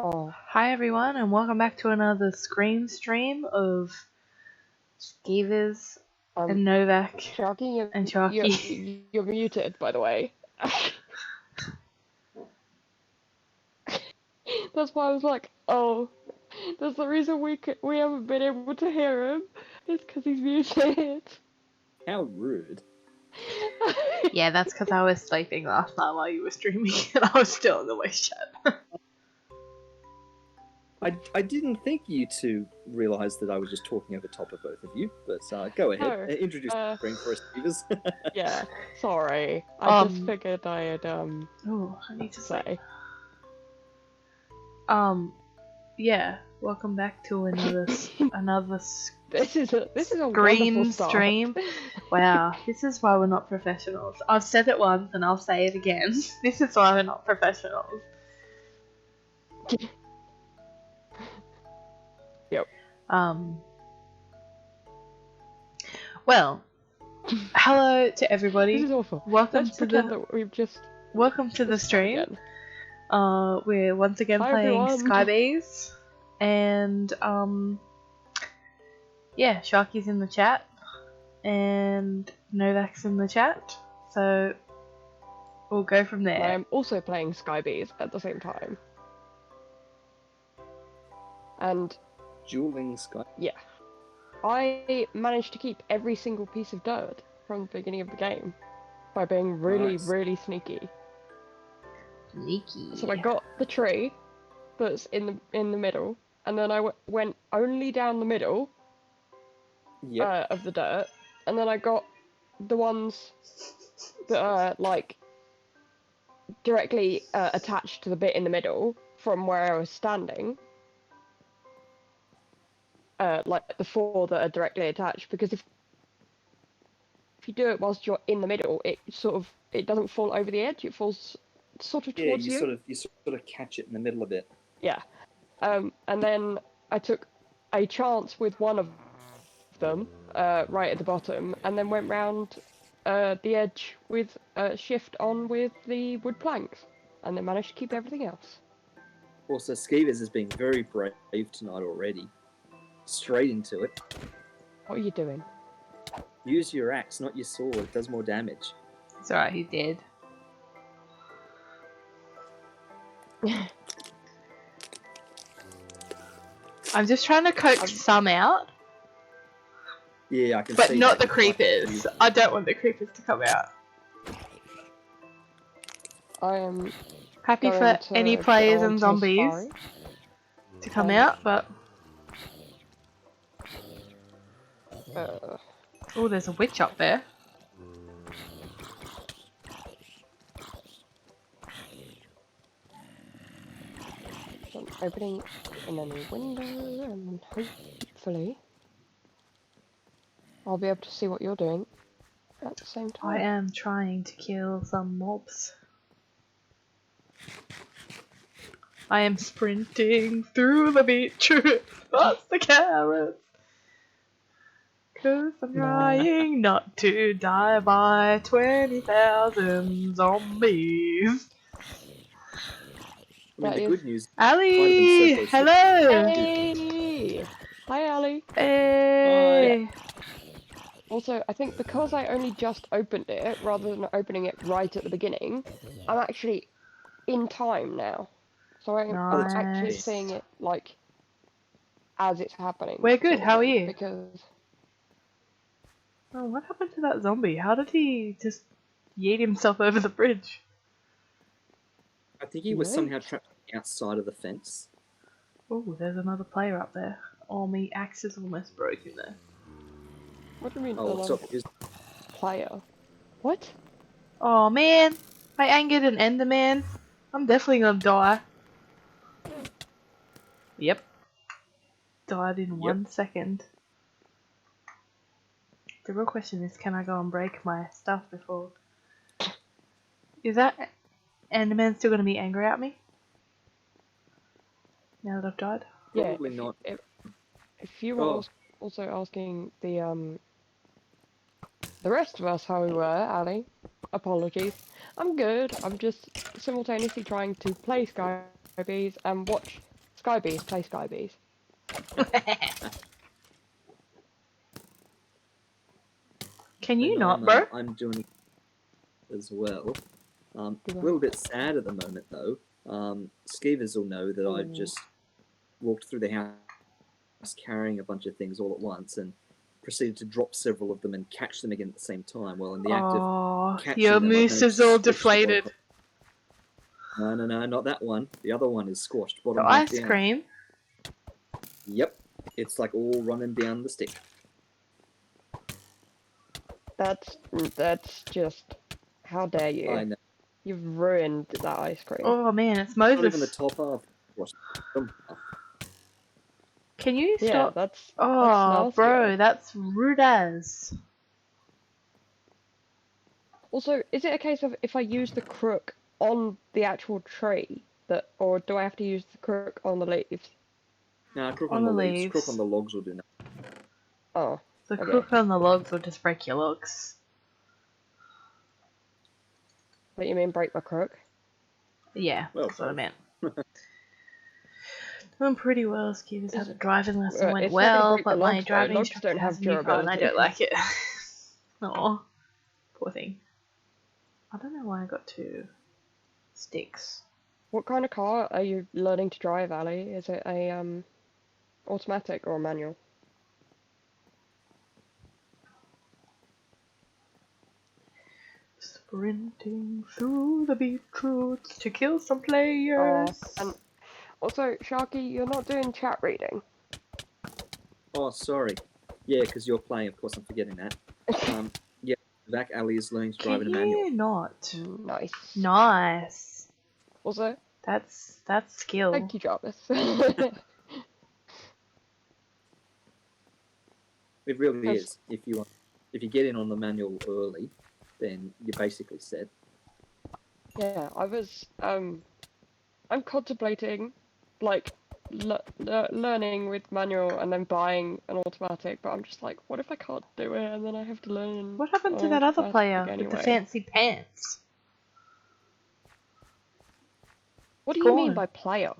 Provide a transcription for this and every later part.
Oh, Hi everyone, and welcome back to another Scream stream of Skievers and Novak Sharky, and Sharky. you're muted, by the way. That's why I was like, oh, that's the reason we haven't been able to hear him. It's because he's muted. How rude. Yeah, that's because I was sleeping last night while you were streaming and I was still in the voice chat. I didn't think you two realised that I was just talking over top of both of you, but go ahead. No, Introduce the screen for us, Skievers. Yeah, sorry. I just figured I'd Oh, I need to say. Yeah, welcome back to another This is a Scream wonderful start. stream. Wow, this is why we're not professionals. I've said it once and I'll say it again. This is why we're not professionals. Yep. Well, hello to everybody. This is awful. Welcome Let's to pretend the that we've just. welcome to the stream. Again. We're once again Hi, playing everyone. Skiebees, and yeah, Sharky's in the chat, and Novak's in the chat. So we'll go from there. I'm also playing Skiebees at the same time. And Dueling Sky. yeah, I managed to keep every single piece of dirt from the beginning of the game by being really, Nice. really sneaky. Sneaky. So I got the tree that's in the middle, and then I went only down the middle Yep. of the dirt, and then I got the ones that are like directly attached to the bit in the middle from where I was standing. Like the 4 that are directly attached, because if you do it whilst you're in the middle, it doesn't fall over the edge. It falls sort of towards you sort of catch it in the middle of it. Yeah. And then I took a chance with one of them right at the bottom, and then went round the edge with shift on with the wood planks, and then managed to keep everything else. Also, Skievers has been very brave tonight already. Straight into it. What are you doing? Use your axe, not your sword. It does more damage. It's alright, he's dead. I'm just trying to coax some out. Yeah, I can But see not that. the creepers. I don't want the creepers to come out. I am Happy for any players and zombies to come out, but... Oh, there's a witch up there. I'm opening in a new window, and hopefully I'll be able to see what you're doing at the same time. I am trying to kill some mobs. I am sprinting through the beetroot past the carrots. 'Cause I'm trying not to die by 20,000 zombies. I mean, the good news. Ali! Hello! Hey! Hi, Ali. Hey! Yeah. Also, I think because I only just opened it, rather than opening it right at the beginning, I'm actually in time now. So I'm actually Nice. seeing it, like, as it's happening. We're good, how are you? Because... Oh, what happened to that zombie? How did he just yeet himself over the bridge? I think he was somehow trapped outside of the fence. Oh, there's another player up there. Oh, my axe is almost broken there. What do you mean, Oh, so player? What? Oh man, I angered an Enderman. I'm definitely gonna die. Yep. Died in 1 second. The real question is, can I go and break my stuff before... Is that Enderman still gonna be angry at me? Now that I've died? Probably not. If you were also asking the rest of us how we were, Ali, apologies. I'm good. I'm just simultaneously trying to play Skiebees and watch Skiebees, play Skiebees. Can you And not, bro? I'm doing it as well. A Good one. little bit sad at the moment, though. Skievers will know that I've Ooh. just walked through the house carrying a bunch of things all at once and proceeded to drop several of them and catch them again at the same time. Well, in the act of Oh, catching your them, I've moose managed is to all squash the deflated. bottom. No, not that one. The other one is squashed, bottom The half ice down. cream. Yep, it's like all running down the stick. That's just. How dare you? I know. You've ruined that ice cream. Oh man, it's Not even the Moses. top half. Squashed. Bottom half. Can you Yeah, stop? that's Oh, nasty. bro, that's rude as. Also, is it a case of if I use the crook on the actual tree, or do I have to use the crook on the leaves? Nah, crook On on the the leaves. leaves. Crook on the logs will do nothing. Oh, The okay. crook on the logs will just break your logs. What you mean break my crook? Yeah, Well, that's what I meant. Doing pretty well. Skievers had a driving lesson, went It's not gonna well, break the but my logs, though. driving Logs instructor don't has have a new car and I durability. don't like it. Aw, poor thing. I don't know why I got 2 sticks. What kind of car are you learning to drive, Ali? Is it a automatic or a manual? Sprinting through the beetroots to kill some players. And also, Sharky, you're not doing chat reading. Oh, sorry. Yeah, because you're playing, of course, I'm forgetting that. Yeah, Zach Ali is learning to drive Can in a manual. you not? Nice. Nice. Also, That's skill. thank you, Jarvis. It really That's- is. If you get in on the manual early, then you're basically set. Yeah, I'm contemplating, like, learning with manual and then buying an automatic, but I'm just like, what if I can't do it and then I have to learn What happened to an that other automatic player with the anyway? fancy pants? What do Go you mean on. by player?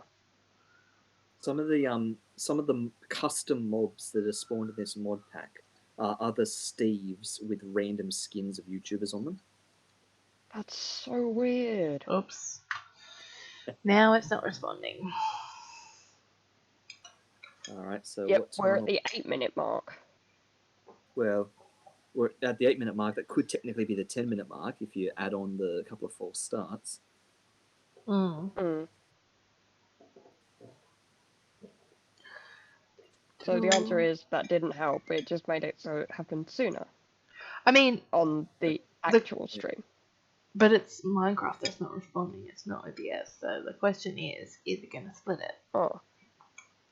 Some of the custom mobs that are spawned in this mod pack are other Steves with random skins of YouTubers on them. That's so weird. Oops. Now it's not responding. All right, so Yep, what we're time? at the 8-minute mark. Well, we're at the 8-minute mark. That could technically be the 10-minute mark if you add on the couple of false starts. Mm. So the answer is that didn't help. It just made it so it happened sooner I mean, on the actual stream. but it's Minecraft that's not responding. It's not OBS. So the question is it going to split it? Oh,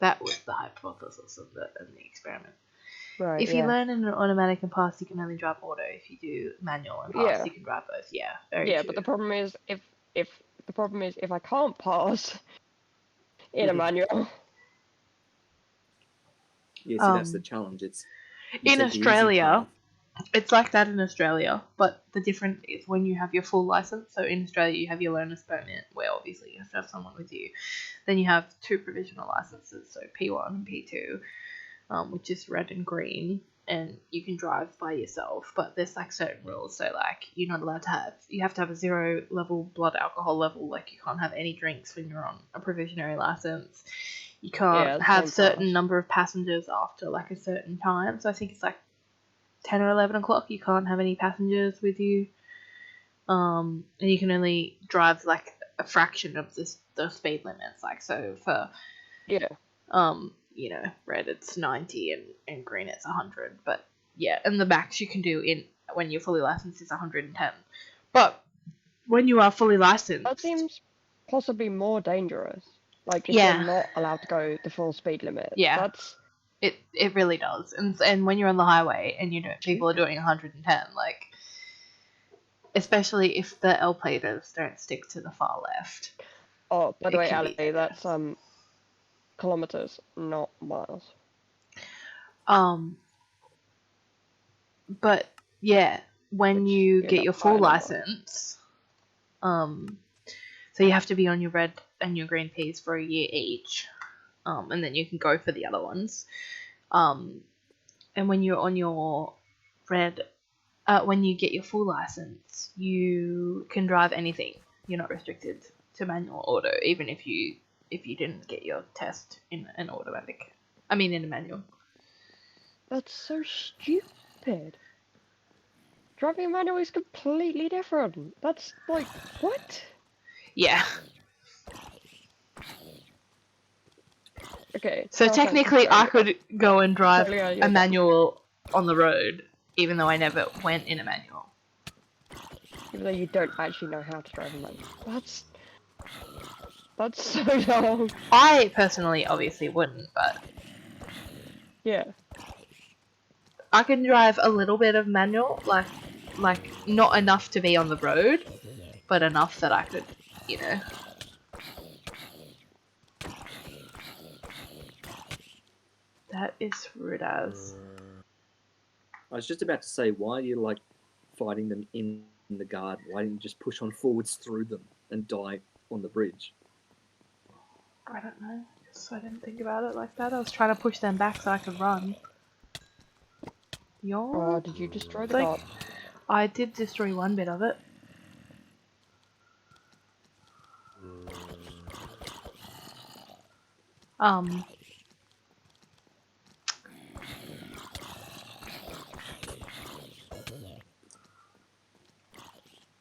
That was the hypothesis of the experiment. right. If you learn in an automatic and pass, you can only drive auto. If you do manual and pass, you can drive both. Yeah, very true. But the problem is if I can't pass in a manual. Yeah, see, that's the challenge. It's you in take the easy Australia, path. it's like that in Australia, but the difference is when you have your full license. So in Australia, you have your learner's permit, where obviously you have to have someone with you. Then you have 2 provisional licenses, so P1 and P2, which is red and green, and you can drive by yourself. But there's like certain rules. So like you're not allowed to have. You have to have a 0 level blood alcohol level. Like you can't have any drinks when you're on a provisionary license. You can't have certain number of passengers after like a certain time. So I think it's like 10 or 11 o'clock. You can't have any passengers with you. And you can only drive like a fraction of the speed limits. Like so for red it's 90 and green it's 100. But yeah, and the max you can do when you're fully licensed is 110. But when you are fully licensed, That seems possibly more dangerous. Like if you're not allowed to go the full speed limit. Yeah. That's it really does. And when you're on the highway and people are doing 110, like especially if the L platers don't stick to the far left. Oh, by the way, Ali, that's kilometers, not miles. But yeah, when you get your full license, so you have to be on your red and your green Ps for a year each. and then you can go for the other ones. And when you're on your red, when you get your full license, you can drive anything. You're not restricted to manual auto, even if you didn't get your test in an automatic. I mean, in a manual. That's so stupid. Driving a manual is completely different. That's like, what? Yeah. Okay. So no offense, technically, I Australia. could go and drive Australia, a you're dumb. manual on the road, even though I never went in a manual. Even though you don't actually know how to drive a manual. That's so dumb. I personally obviously wouldn't, but Yeah. I can drive a little bit of manual, like not enough to be on the road, but enough that I could, you know. That is rude as. I was just about to say, why are you like fighting them in the garden? Why didn't you just push on forwards through them and die on the bridge? I don't know. So I didn't think about it like that. I was trying to push them back so I could run. Oh, did you destroy the Like, god? I did destroy one bit of it.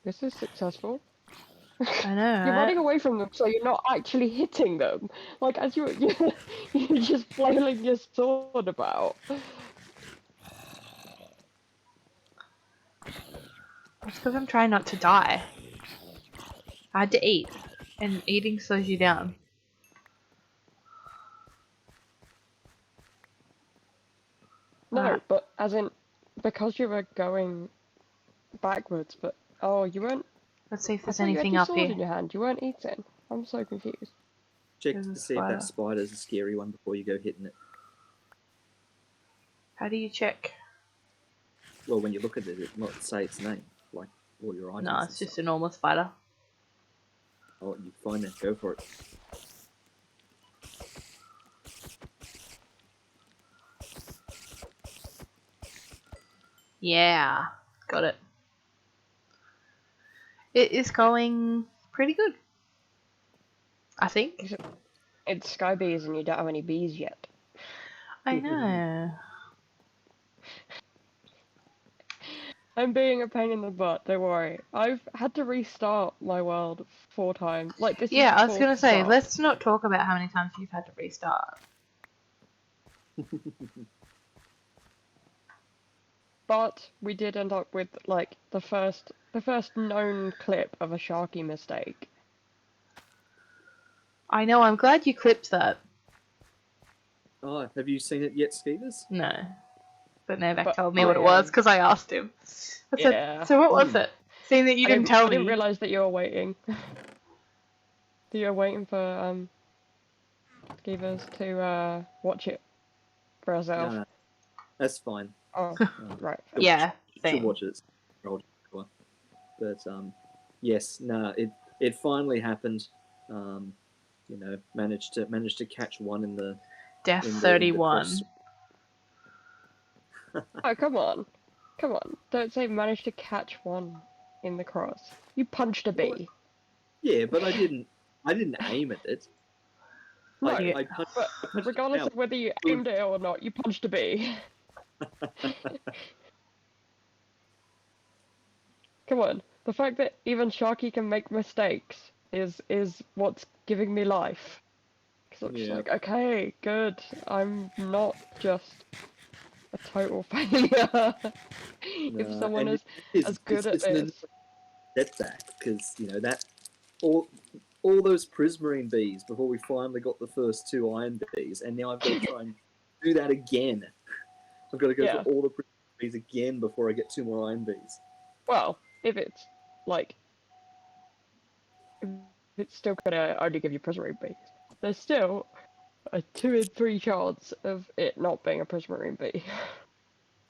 This is successful. I know, You're right? running away from them, so you're not actually hitting them. Like, as you're just flailing your sword about. It's because I'm trying not to die. I had to eat, and eating slows you down. No, but as in, because you were going backwards, but oh, you weren't. Let's see if I there's thought you had anything your up sword here. in your hand. You weren't eating. I'm so confused. Check There's a to see if that spider. spider's a scary one before you go hitting it. How do you check? Well, when you look at it, it not say its name, like all your items. No, and it's just stuff. a normal spider. Oh, you find that? Go for it. Yeah, got it. It is going pretty good. I think. It's Skiebees and you don't have any bees yet. I know. I'm being a pain in the butt, don't worry. I've had to restart my world 4 times. Like, this is Yeah, the I was gonna 4th say, start. let's not talk about how many times you've had to restart. But we did end up with, like, the first known clip of a Sharky mistake. I know, I'm glad you clipped that. Oh, have you seen it yet, Skievers? No. But Novak But told me what it was because I asked him. I said, Yeah. so what was it? Seeing that you didn't tell I didn't me. realise that you were waiting. That you were waiting for, Skievers to, watch it for herself. No, that's fine. Oh, right. Yeah, She'll same. watch it. But yes, no, it finally happened. You know, managed to catch one in the Death in the 31. cross. Oh, come on. Come on. Don't say managed to catch one in the cross. You punched a bee. Yeah, but I didn't aim at it. No, I punched but it regardless out. of whether you aimed it or not, you punched a bee. Come on. The fact that even Sharky can make mistakes is what's giving me life. Because I'm just Yeah. like, okay, good. I'm not just a total failure. If No, someone and is as good at it's an this. setback because you know that all those prismarine bees before we finally got the first 2 iron bees, and now I've got to try and do that again. I've got to go Yeah. for all the prismarine bees again before I get 2 more iron bees. Well, if it's like, if it's still gonna only give you prismarine bees, there's still a 2 in 3 chance of it not being a prismarine bee.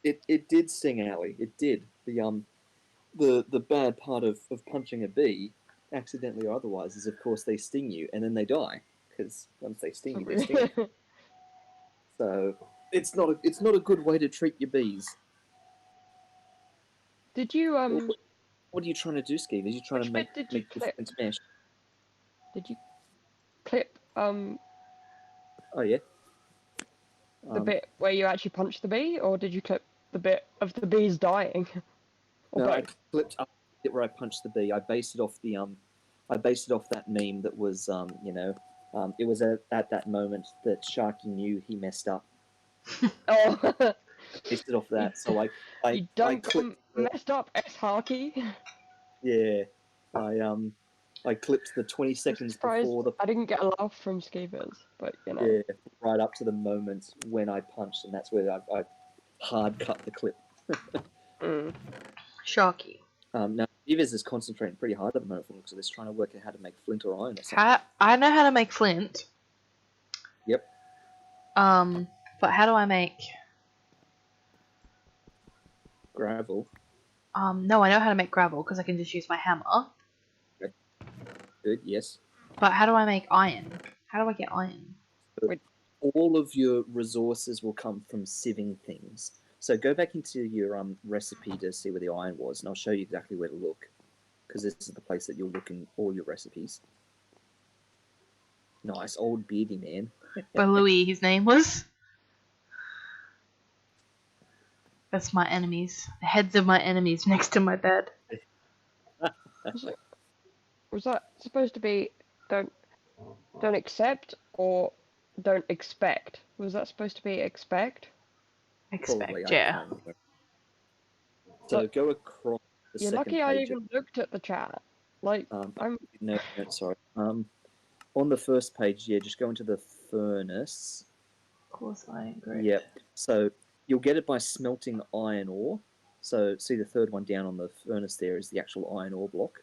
It did sting Allie. It did. The bad part of punching a bee, accidentally or otherwise, is of course they sting you and then they die. because once they sting you, they sting you. So it's not a good way to treat your bees. Did you What are you trying to do, Skievers? You trying which to bit did you make the clip? flint mesh? Did you clip Oh yeah. the bit where you actually punched the bee, or did you clip the bit of the bees dying? Or No, I both? clipped up it where I punched the bee. I based it off that meme that was it was at that moment that Sharky knew he messed up. Oh, Based it off you, that. So I you done clipped messed up, Harky. yeah. I clipped the 20 I'm seconds surprised before the I didn't get a laugh from Skievers, but you know. yeah, right up to the moment when I punched, and that's where I hard cut the clip. Mm. Sharky. Now Skievers is concentrating pretty hard at the moment from the looks of this, trying to work out how to make flint or iron or something. I know how to make flint. Yep. But how do I make? Gravel. No, I know how to make gravel because I can just use my hammer. Good. Yes. But how do I make iron? How do I get iron? All of your resources will come from sieving things. So go back into your recipe to see where the iron was, and I'll show you exactly where to look, because this is the place that you'll look in all your recipes. Nice old beardy man. By Louis, his name was. That's my enemies. The heads of my enemies next to my bed. Was that supposed to be don't accept or don't expect? Was that supposed to be expect? Probably. Expect, I yeah. can't remember. So go across the You're second lucky I page. even looked at the chat. Like, I'm No, sorry. On the first page, yeah, just go into the furnace. Of course, I agree. Yep. So you'll get it by smelting iron ore. So see the third one down on the furnace there is the actual iron ore block.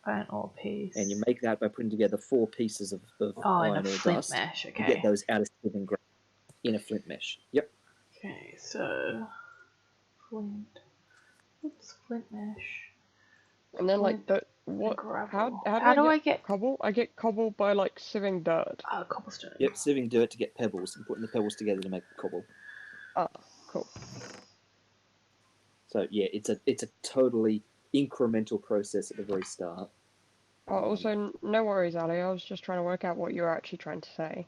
Iron ore piece. And you make that by putting together 4 pieces of iron ore flint dust. mesh, okay. You get those out of sieving ground in a flint mesh. Yep. Okay, so flint. Oops, flint mesh. and then like Flint the what? gravel. How do I get cobble? I get cobble by like sieving dirt. cobblestone? Yep, sieving dirt to get pebbles and putting the pebbles together to make cobble. Ah, cool. So yeah, it's a totally incremental process at the very start. Oh, also, no worries, Ali. I was just trying to work out what you were actually trying to say.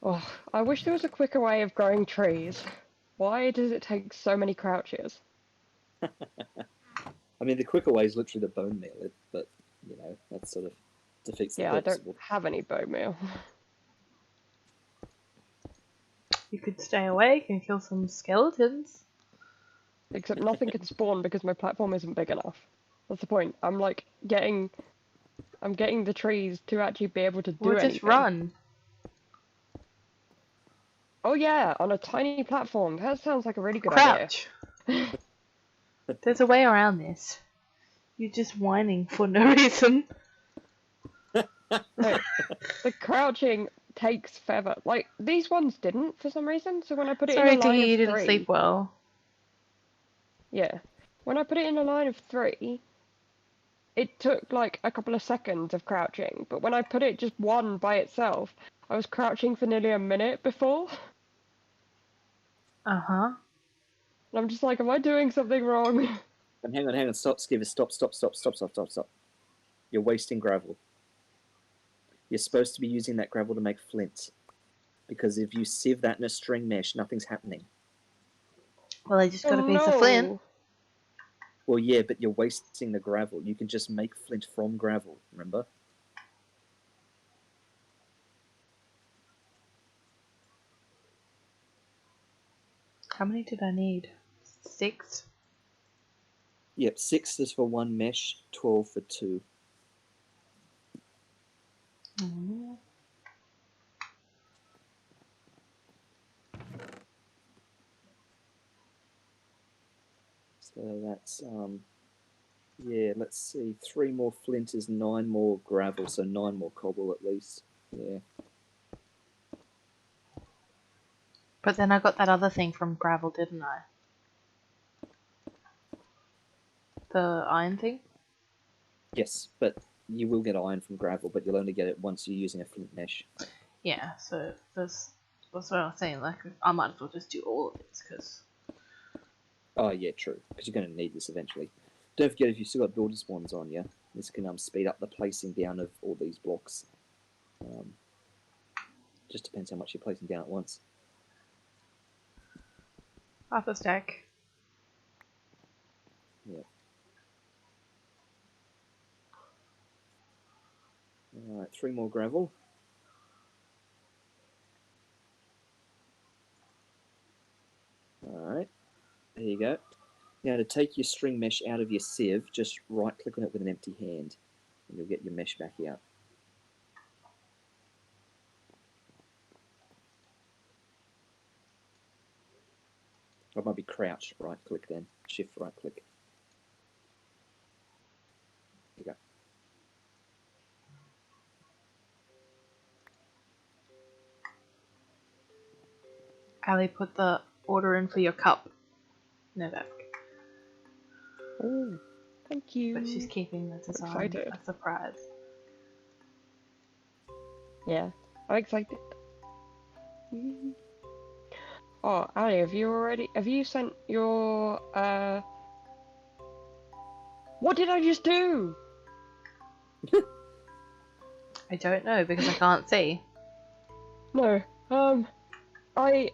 Oh, I wish there was a quicker way of growing trees. Why does it take so many crouches? I mean, the quicker way is literally to bone meal it, but you know that sort of defeats the Yeah, I purpose don't of it. have any bone meal. You could stay awake and kill some skeletons. Except nothing can spawn because my platform isn't big enough. That's the point. I'm like getting the trees to actually be able to do Or just anything. run. Oh yeah, on a tiny platform. That sounds like a really good Crouch. idea. There's a way around this. You're just whining for no reason. No, the crouching takes forever. Like these ones didn't for some reason. So when I put it Sorry in a to line hear of you didn't 3, sleep well. yeah, when I put it in a line of 3, it took like a couple of seconds of crouching. But when I put it just one by itself, I was crouching for nearly a minute before. Uh-huh. And I'm just like, am I doing something wrong? And hang on, stop, Skievers, stop. You're wasting gravel. You're supposed to be using that gravel to make flint. Because if you sieve that in a string mesh, nothing's happening. Well, I just got a Oh piece of flint. no! Well, yeah, but you're wasting the gravel. You can just make flint from gravel, remember? How many did I need? 6? Yep, 6 is for 1 mesh, 12 for 2. Mm. So that's, yeah, let's see. 3 more flint is 9 more gravel, so 9 more cobble at least. Yeah. But then I got that other thing from gravel, didn't I? The iron thing? Yes, but you will get iron from gravel, but you'll only get it once you're using a flint mesh. Yeah, so that's what I was saying. Like, I might as well just do all of this because. Oh yeah, true. Because you're going to need this eventually. Don't forget, if you've still got builder spawns on you, this can speed up the placing down of all these blocks. Just depends how much you're placing down at once. Half a stack. Yeah. All right, 3 more gravel. All right, there you go. Now to take your string mesh out of your sieve, just right click on it with an empty hand, and you'll get your mesh back out. Or it might be crouch right click then, shift right click. There you go. Ali, put the order in for your cup. No, that. Oh, thank you. But she's keeping the design Excited. a surprise. Yeah, I'm excited. Oh, Ali, have you sent your, what did I just do? I don't know because I can't see. No, I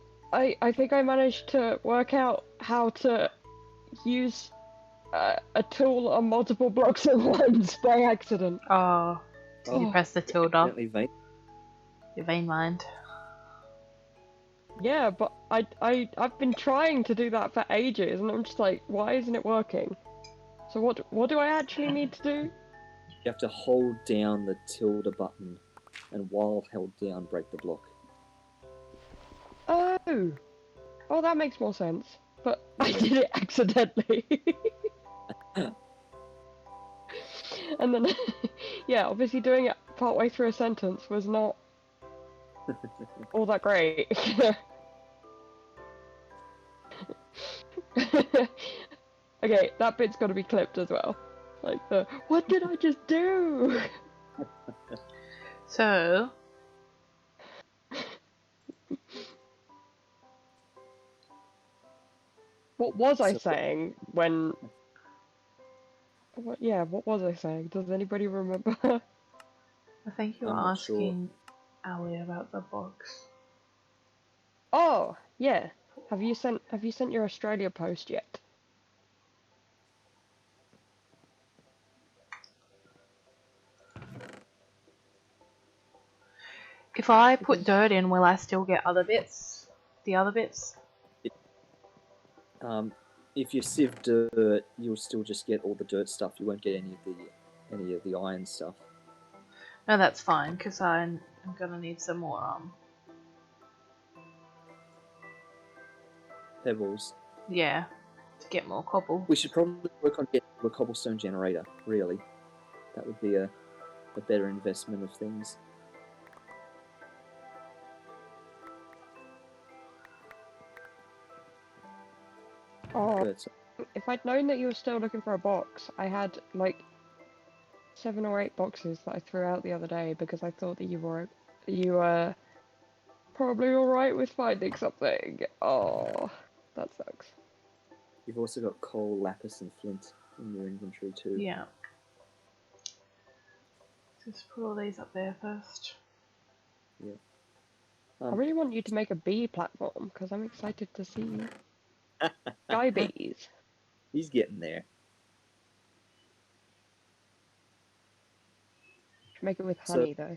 think I managed to work out how to use a tool on multiple blocks at once by accident. Oh, did you Oh. press the tilde? Accidentally vein. Your vein mind. Yeah, but I've been trying to do that for ages, and I'm just like, why isn't it working? So what do I actually need to do? You have to hold down the tilde button, and while held down, break the block. Oh, oh, that makes more sense. But I did it accidentally. And then, yeah, obviously doing it partway through a sentence was not all that great. Okay, that bit's got to be clipped as well. Like the, what did I just do? So, What was I So- saying when? What? Yeah, what was I saying? Does anybody remember? I think you were I'm not sure. asking Ali about the box. Oh, yeah. Have you sent your Australia post yet? If I put Because dirt in, will I still get other bits? The other bits? If you sieve dirt, you'll still just get all the dirt stuff. You won't get any of the iron stuff. No, that's fine, because I'm gonna need some more, Pebbles. yeah, to get more cobble. We should probably work on getting a cobblestone generator. Really, that would be a better investment of things. oh, But if I'd known that you were still looking for a box, I had like 7 or 8 boxes that I threw out the other day because I thought that you were probably all right with finding something. Oh, that sucks. you've also got coal, lapis, and flint in your inventory too. Yeah. Just put all these up there first. I really want you to make a bee platform because I'm excited to see Skiebees. He's getting there. Make it with So- honey though.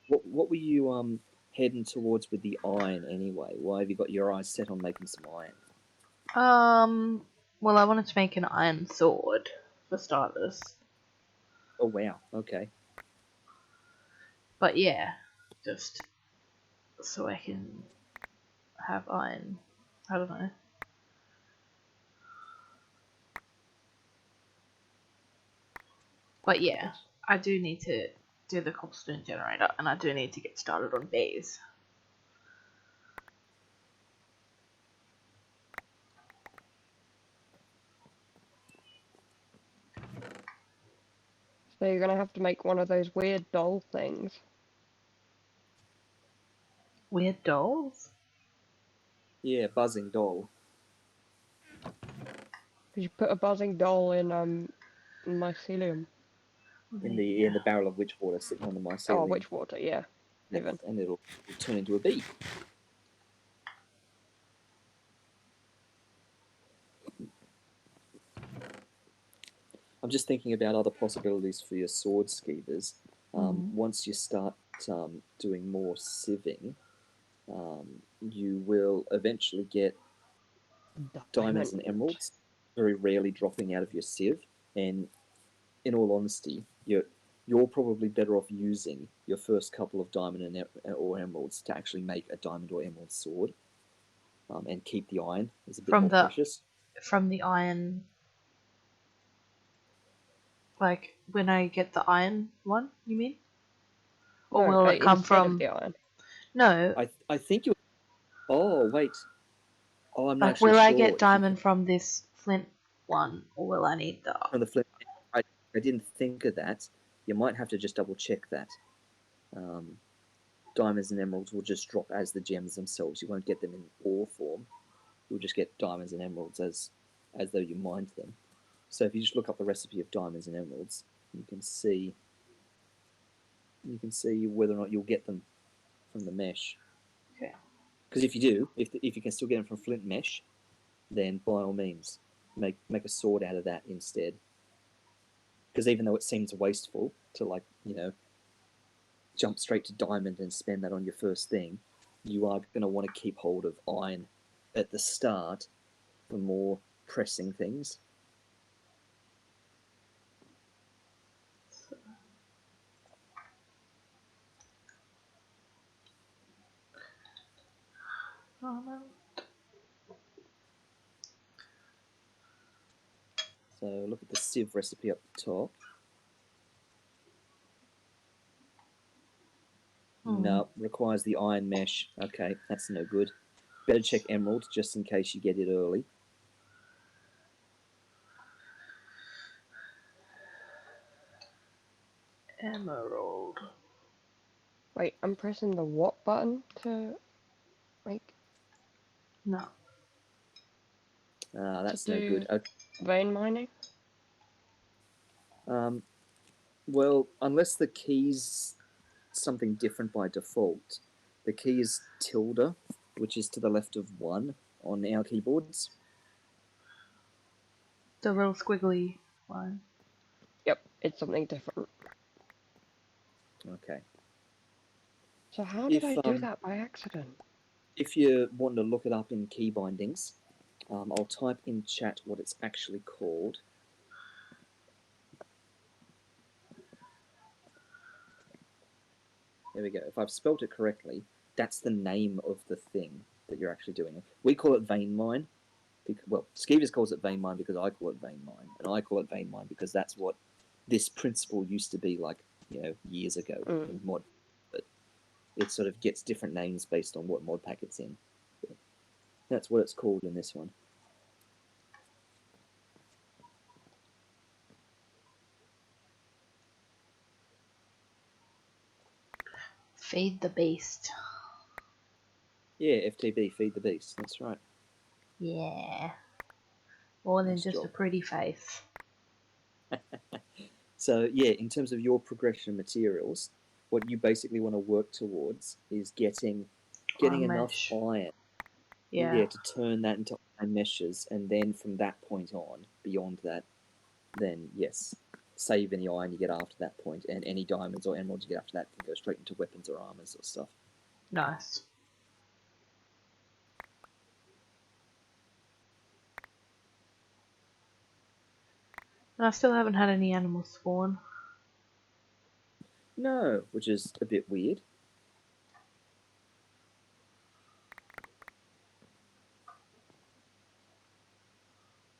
What were you heading towards with the iron anyway? Why have you got your eyes set on making some iron? Well, I wanted to make an iron sword, for starters. Oh wow, okay. But yeah, just so I can have iron. I don't know. But yeah, I do need to do the Cobblestone Generator, and I do need to get started on bees. So you're gonna have to make one of those weird doll things. Weird dolls? Yeah, buzzing doll. Cause you put a buzzing doll in mycelium. In the barrel of witch water sitting on the Oh, mycelium. witch water, yeah. Even. And it'll turn into a bee. I'm just thinking about other possibilities for your sword skeevers. Once you start doing more sieving, you will eventually get diamonds and emeralds, very rarely dropping out of your sieve. And in all honesty, you're probably better off using your first couple of diamond or emeralds to actually make a diamond or emerald sword, and keep the iron as a bit more precious. From the iron, like when I get the iron one, you mean? Or No, will it come instead from of the iron. No, I think you. Oh wait. Oh, I'm not like actually will sure. I get diamond from this flint one, or will I need the From the flip, I didn't think of that. You might have to just double check that. Diamonds and emeralds will just drop as the gems themselves. You won't get them in ore form. You'll just get diamonds and emeralds as though you mined them. So if you just look up the recipe of diamonds and emeralds, you can see whether or not you'll get them from the mesh. Okay. Because if you do, if you can still get them from flint mesh, then by all means make a sword out of that instead. Because even though it seems wasteful to jump straight to diamond and spend that on your first thing, you are going to want to keep hold of iron at the start for more pressing things. So look at the sieve recipe up the top. No, requires the iron mesh. Okay, that's no good. Better check emerald just in case you get it early. Emerald. Wait, I'm pressing the what button to make? No. That's to no good. Okay. Vein mining? Well, unless the key's something different by default, the key is tilde, which is to the left of 1 on our keyboards. The little squiggly one. Yep, it's something different. Okay. So how did I do that by accident? If you want to look it up in key bindings, I'll type in chat what it's actually called. There we go. If I've spelt it correctly, that's the name of the thing that you're actually doing. We call it vein mine. Well, Skievers calls it vein mine because I call it vein mine, and I call it vein mine because that's what this principle used to be like, years ago in mod. But it sort of gets different names based on what mod pack it's in. But that's what it's called in this one. Feed the beast. Yeah, FTB, feed the beast. That's right. Yeah. More than Nice just job. a pretty face. So yeah, in terms of your progression materials, what you basically want to work towards is getting enough iron, Yeah. to turn that into iron meshes, and then from that point on, beyond that, then yes, save any iron you get after that point, and any diamonds or emeralds you get after that can go straight into weapons or armors or stuff. Nice. And I still haven't had any animals spawn. No, which is a bit weird.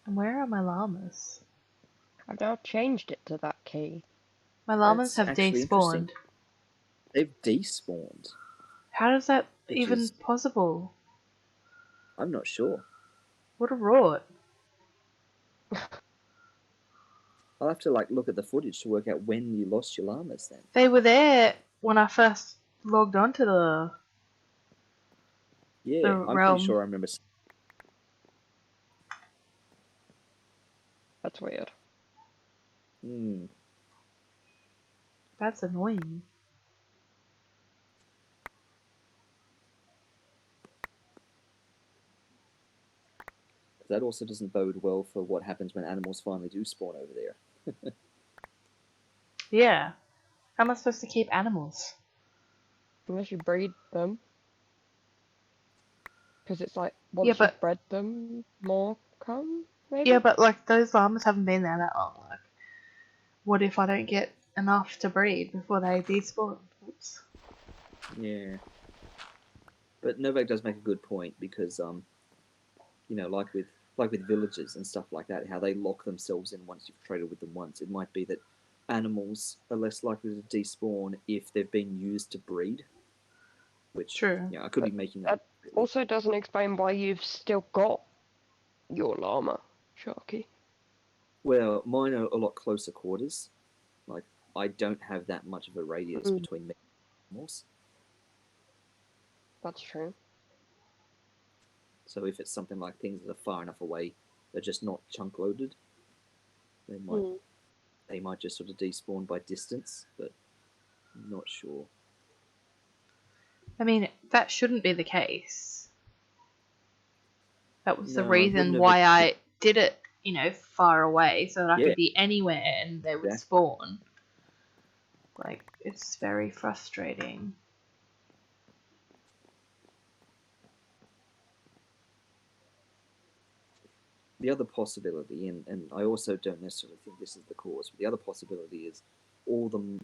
And where are my llamas? I've now changed it to that key. My llamas That's have actually interesting. despawned. They've despawned. How is that Which even is, possible? I'm not sure. What a rot. I'll have to like look at the footage to work out when you lost your llamas. Then They were there when I first logged onto the yeah, I'm pretty realm. sure I remember. That's weird. Hmm. That's annoying. That also doesn't bode well for what happens when animals finally do spawn over there. Yeah. How am I supposed to keep animals? Unless you breed them. Because it's like, Yeah, once you've bred them, more come, maybe? Yeah, but like those llamas haven't been there that long. Like, what if I don't get enough to breed before they despawn? Oops. Yeah. But Novak does make a good point because you know, like with villages and stuff like that, how they lock themselves in once you've traded with them once. It might be that animals are less likely to despawn if they've been used to breed. Which True. yeah, I could be making that. That also doesn't explain why you've still got your llama, Sharky. Well, mine are a lot closer quarters. Like I don't have that much of a radius between me and animals. That's true. So if it's something like things that are far enough away, they're just not chunk loaded. They might just sort of despawn by distance, but I'm not sure. I mean, that shouldn't be the case. That was the No, I reason wouldn't have. why I did it, far away so that I Yeah, could be anywhere and they would exactly. spawn. Like, it's very frustrating. The other possibility, and I also don't necessarily think this is the cause, but the other possibility is all the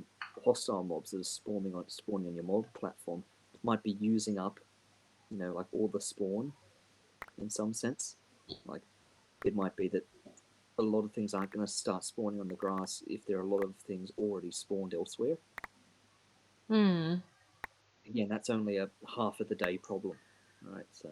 hostile mobs that are spawning on your mod platform might be using up, like all the spawn in some sense. Like it might be that a lot of things aren't going to start spawning on the grass if there are a lot of things already spawned elsewhere. Again, that's only a half of the day problem, right? So.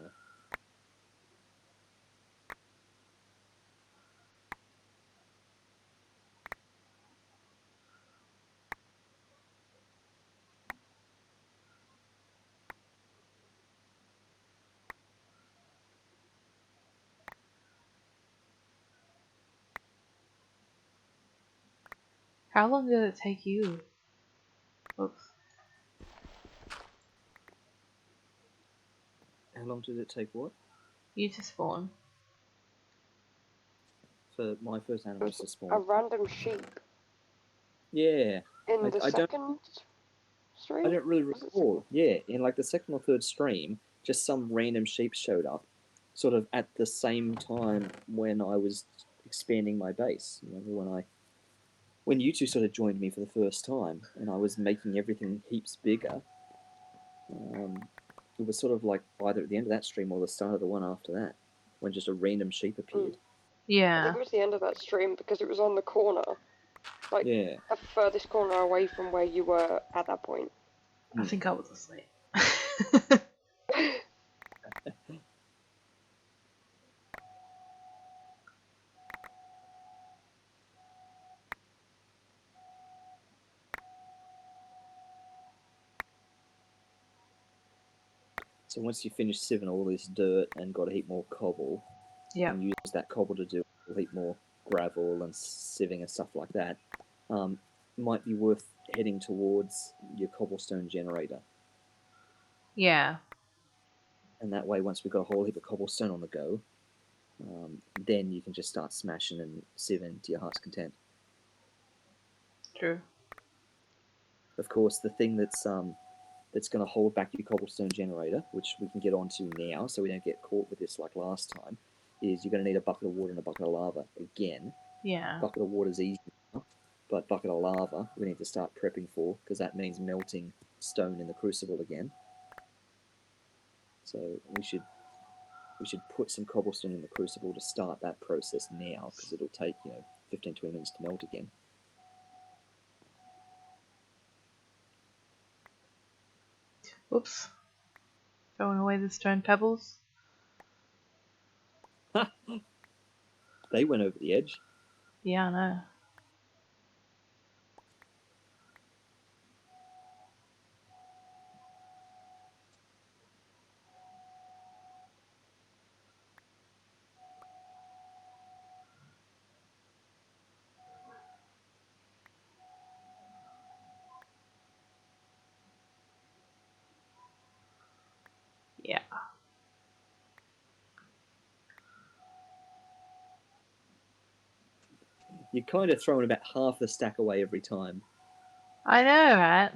How long did it take you? Oops. How long did it take what? You to spawn. For my first It animals was to spawn? a random sheep Yeah. in the I don't. second stream? I don't really Was it recall. Yeah, in like the second or third stream, just some random sheep showed up, sort of at the same time when I was expanding my base. When you two sort of joined me for the first time, and I was making everything heaps bigger. It was sort of like either at the end of that stream or the start of the one after that, when just a random sheep appeared. I Yeah. think it was the end of that stream because it was on the corner. Like, Yeah. the furthest corner away from where you were at that point. I think I was asleep. So once you finish sieving all this dirt and got a heap more cobble, Yeah. and use that cobble to do a heap more gravel and sieving and stuff like that, might be worth heading towards your Cobblestone Generator. Yeah. And that way, once we've got a whole heap of cobblestone on the go, then you can just start smashing and sieving to your heart's content. True. Of course, the thing that's going to hold back your Cobblestone Generator, which we can get onto now so we don't get caught with this like last time, is you're going to need a bucket of water and a bucket of lava again. Yeah. Bucket of water is easy now, but bucket of lava we need to start prepping for because that means melting stone in the crucible again. So we should put some cobblestone in the crucible to start that process now because it'll take 15-20 minutes to melt again. Oops. Throwing away the stone pebbles. They went over the edge. Yeah, I know. You're kind of throwing about half the stack away every time. I know, right?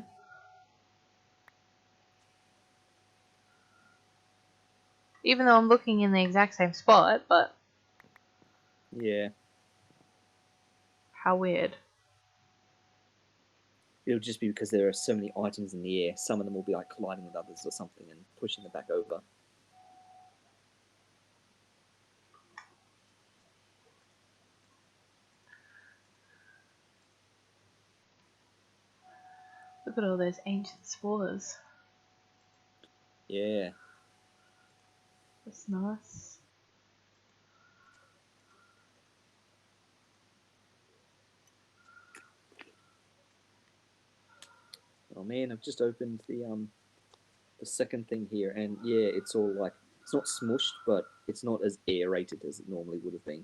Even though I'm looking in the exact same spot, but Yeah. how weird. It'll just be because there are so many items in the air. Some of them will be like colliding with others or something and pushing them back over. Look at all those ancient spores. Yeah. That's nice. Oh man, I've just opened the second thing here, and yeah, it's all like it's not smushed, but it's not as aerated as it normally would have been.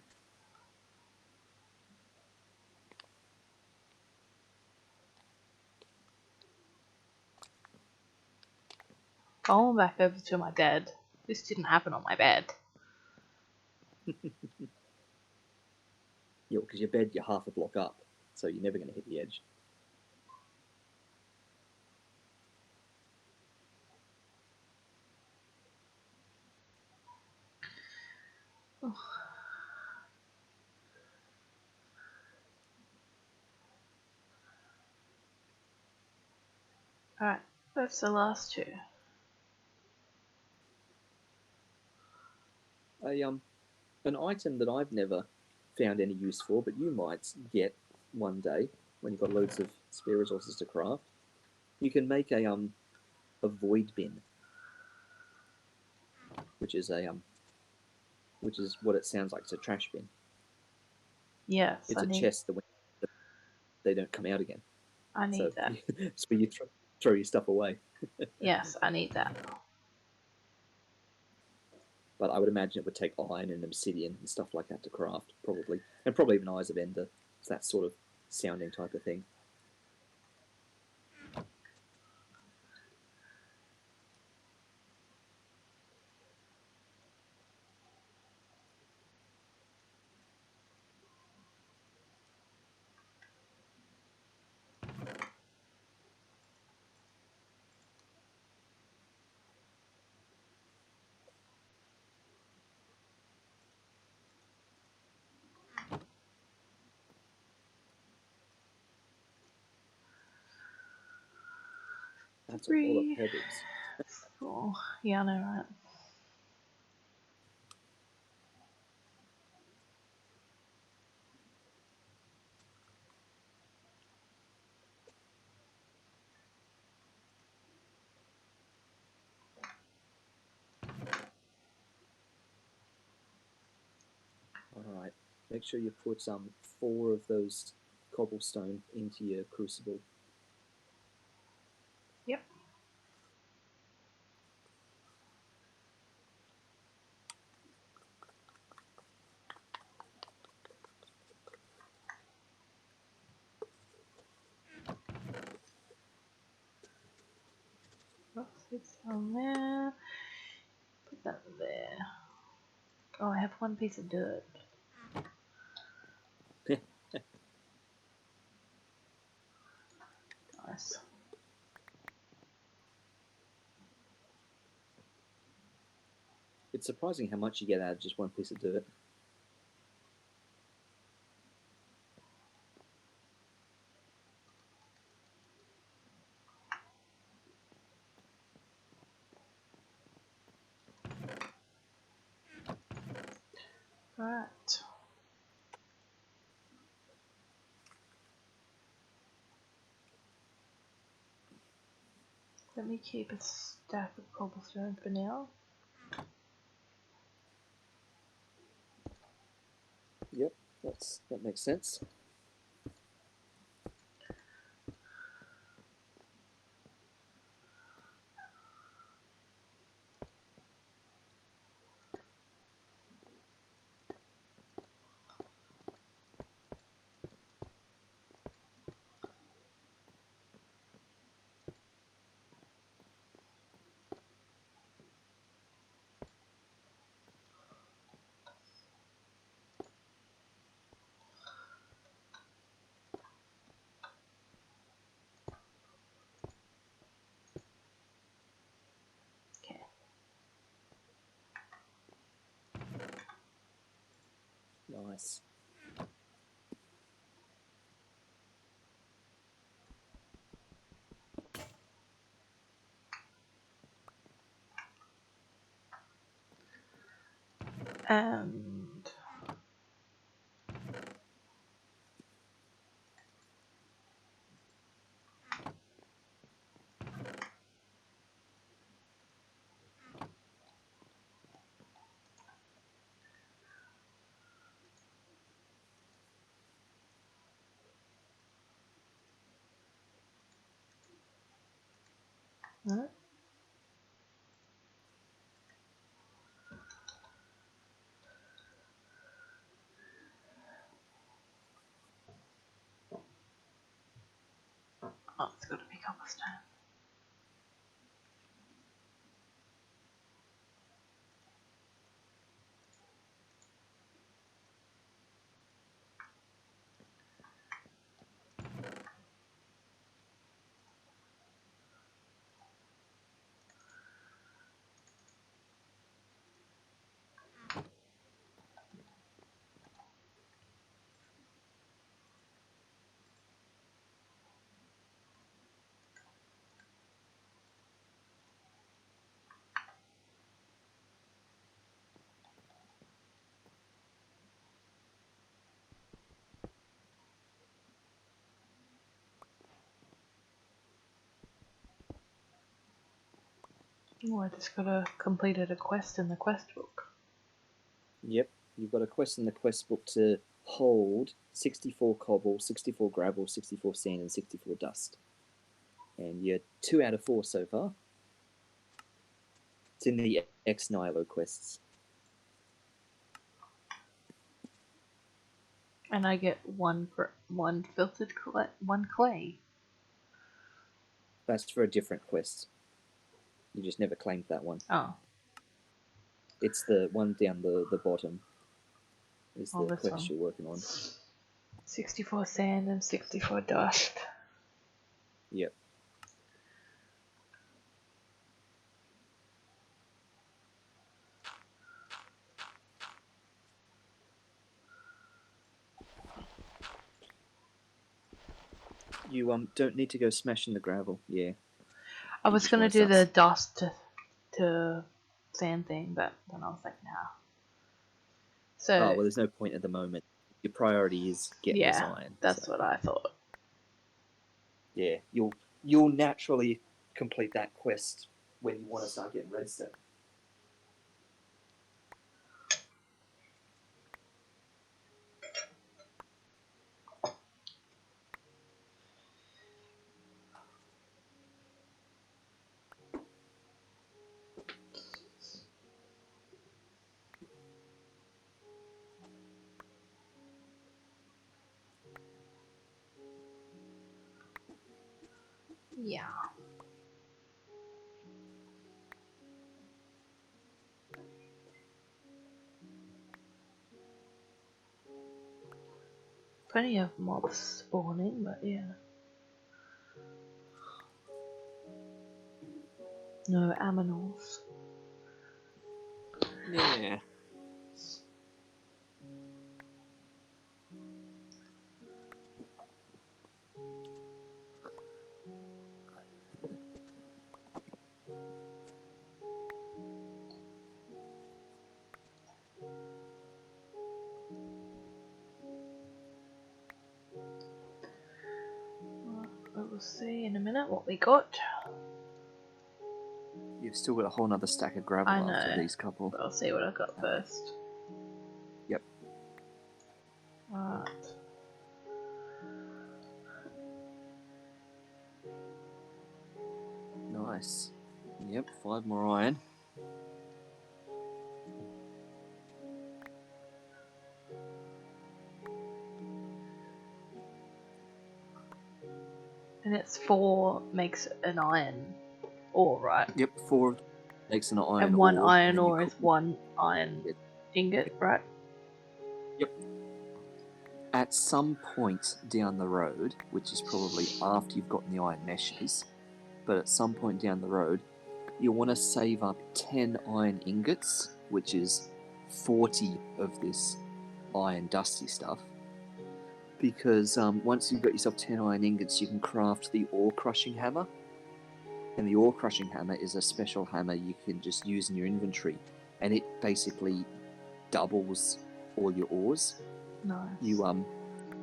Going back over to my bed. This didn't happen on my bed. Yeah, because your bed, you're half a block up, so you're never going to hit the edge. Alright, that's the last two. An item that I've never found any use for, but you might get one day when you've got loads of spare resources to craft. You can make a void bin, which is which is what it sounds like. It's a trash bin. Yes, It's a chest that when they don't come out again. I need that. It's where you throw your stuff away. Yes, I need that. But I would imagine it would take iron and obsidian and stuff like that to craft, probably. And probably even Eyes of Ender. It's that sort of sounding type of thing. That's a lot of pebbles. Oh, yeah, I know, right? Alright. Make sure you put 4 of those cobblestone into your crucible. Yep. It's down there. Put that there. Oh, I have one piece of dirt. Nice. It's surprising how much you get out of just one piece of dirt. Right. Let me keep a stack of cobblestone for now. Yep, that makes sense. Nice. And oh, it's got to be cobblestone. Oh, I just got completed a quest in the quest book. Yep, you've got a quest in the quest book to hold 64 cobble, 64 gravel, 64 sand, and 64 dust. And you're 2 out of 4 so far. It's in the Ex Nihilo quests. And I get one filtered one clay. That's for a different quest. You just never claimed that one. Oh. It's the one down the bottom. Is the This quest one. you're working on. 64 sand and 64 dust. Yep. You don't need to go smashing the gravel. Yeah. I You was just gonna wanna do start the dust to sand thing, but then I was like, nah. So Oh, well, there's no point at the moment. Your priority is getting this yeah, iron. that's so, what I thought. yeah, you'll naturally complete that quest when you want to start getting redstone. Yeah. Plenty of mobs spawning, but yeah. No aminals. Yeah. We'll see in a minute what we got. You've still got a whole nother stack of gravel I after know, these couple. but I'll see what I got first. Yep. Alright. Nice. Yep, 5 more iron. And it's 4 makes an iron ore, right? Yep, 4 makes an iron And one ore. iron and then you ore is cook 1 iron it. ingot, right? Yep. At some point down the road, which is probably after you've gotten the iron meshes, but at some point down the road, you'll want to save up 10 iron ingots, which is 40 of this iron dusty stuff. Because once you've got yourself 10 iron ingots, you can craft the ore crushing hammer. And the ore crushing hammer is a special hammer you can just use in your inventory. And it basically doubles all your ores. Nice. You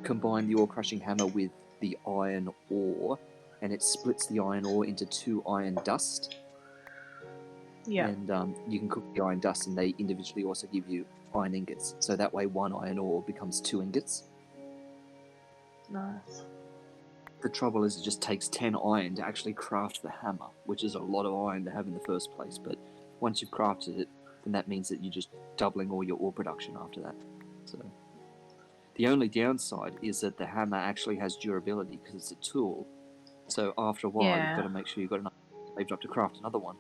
combine the ore crushing hammer with the iron ore, and it splits the iron ore into 2 iron dust. Yeah. And you can cook the iron dust, and they individually also give you iron ingots. So that way 1 iron ore becomes 2 ingots. Nice. The trouble is it just takes 10 iron to actually craft the hammer, which is a lot of iron to have in the first place. But once you've crafted it, then that means that you're just doubling all your ore production after that. So the only downside is that the hammer actually has durability because it's a tool. So after a while, you've got to make sure you've got enough saved up to craft another one.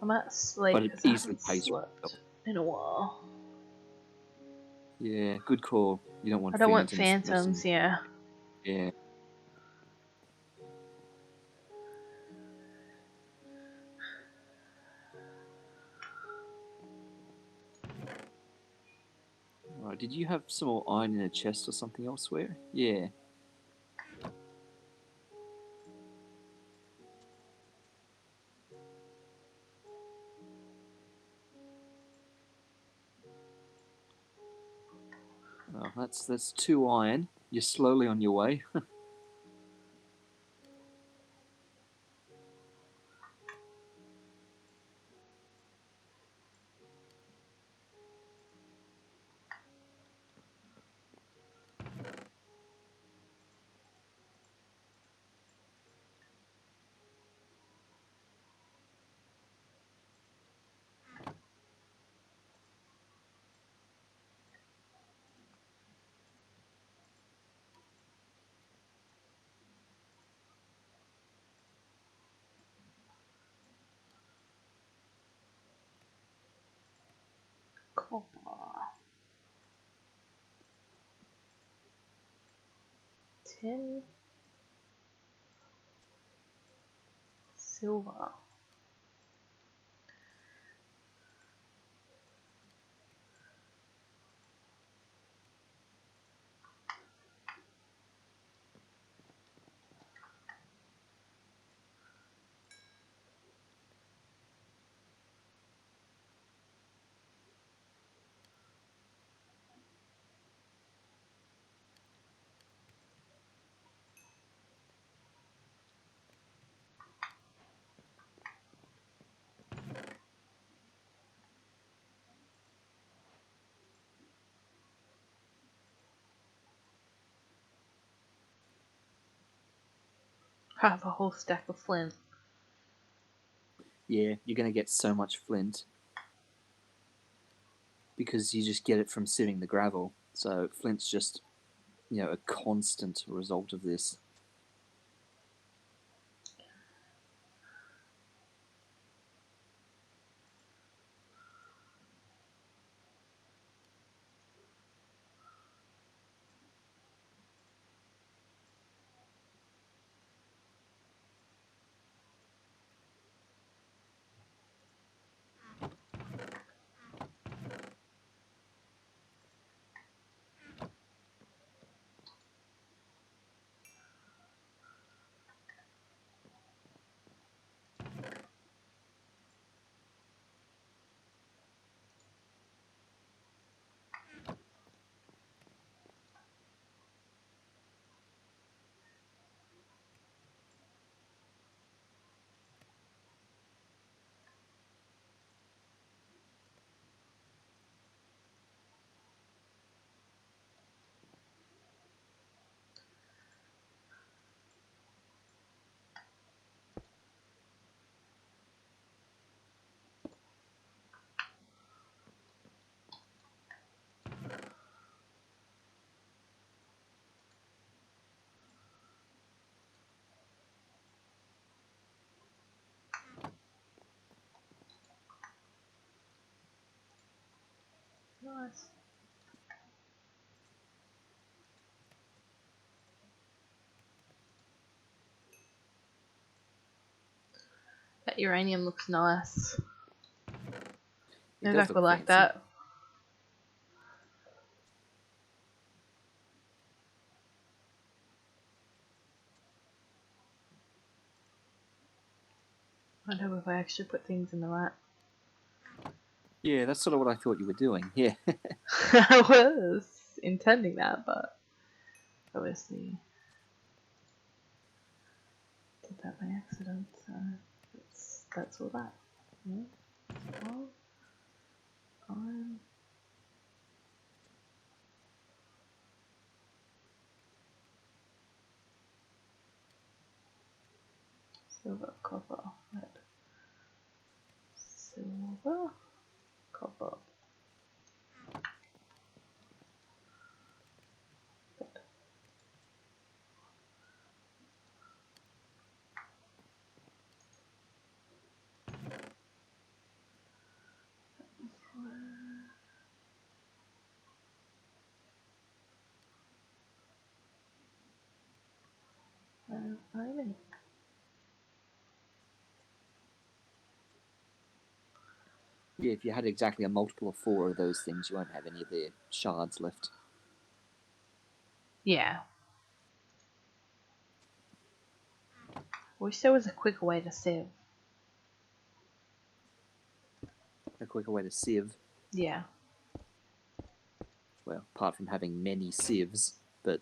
I might sleep But it because I easily haven't pays for slept itself. in a while. Yeah, good call. You don't want I don't want phantoms. phantoms, yeah. Yeah. Right, did you have some more iron in a chest or something elsewhere? Yeah. Oh, that's 2 iron. You're slowly on your way. Copper. 10. Silver. I have a whole stack of flint. Yeah, you're going to get so much flint. Because you just get it from sieving the gravel. So flint's just, a constant result of this. Nice. That uranium looks nice. It Maybe I does could look like fancy. that. wonder if I actually put things in the right. Yeah, that's sort of what I thought you were doing. Yeah. I was intending that, but obviously did that by accident. So that's all that. Yeah. Well, iron. Silver, copper, lead. Silver, copper, lead. Iron. Yeah, if you had exactly a multiple of 4 of those things, you won't have any of their shards left. Yeah. Wish there was a quicker way to sieve. A quicker way to sieve. Yeah. Well, apart from having many sieves, but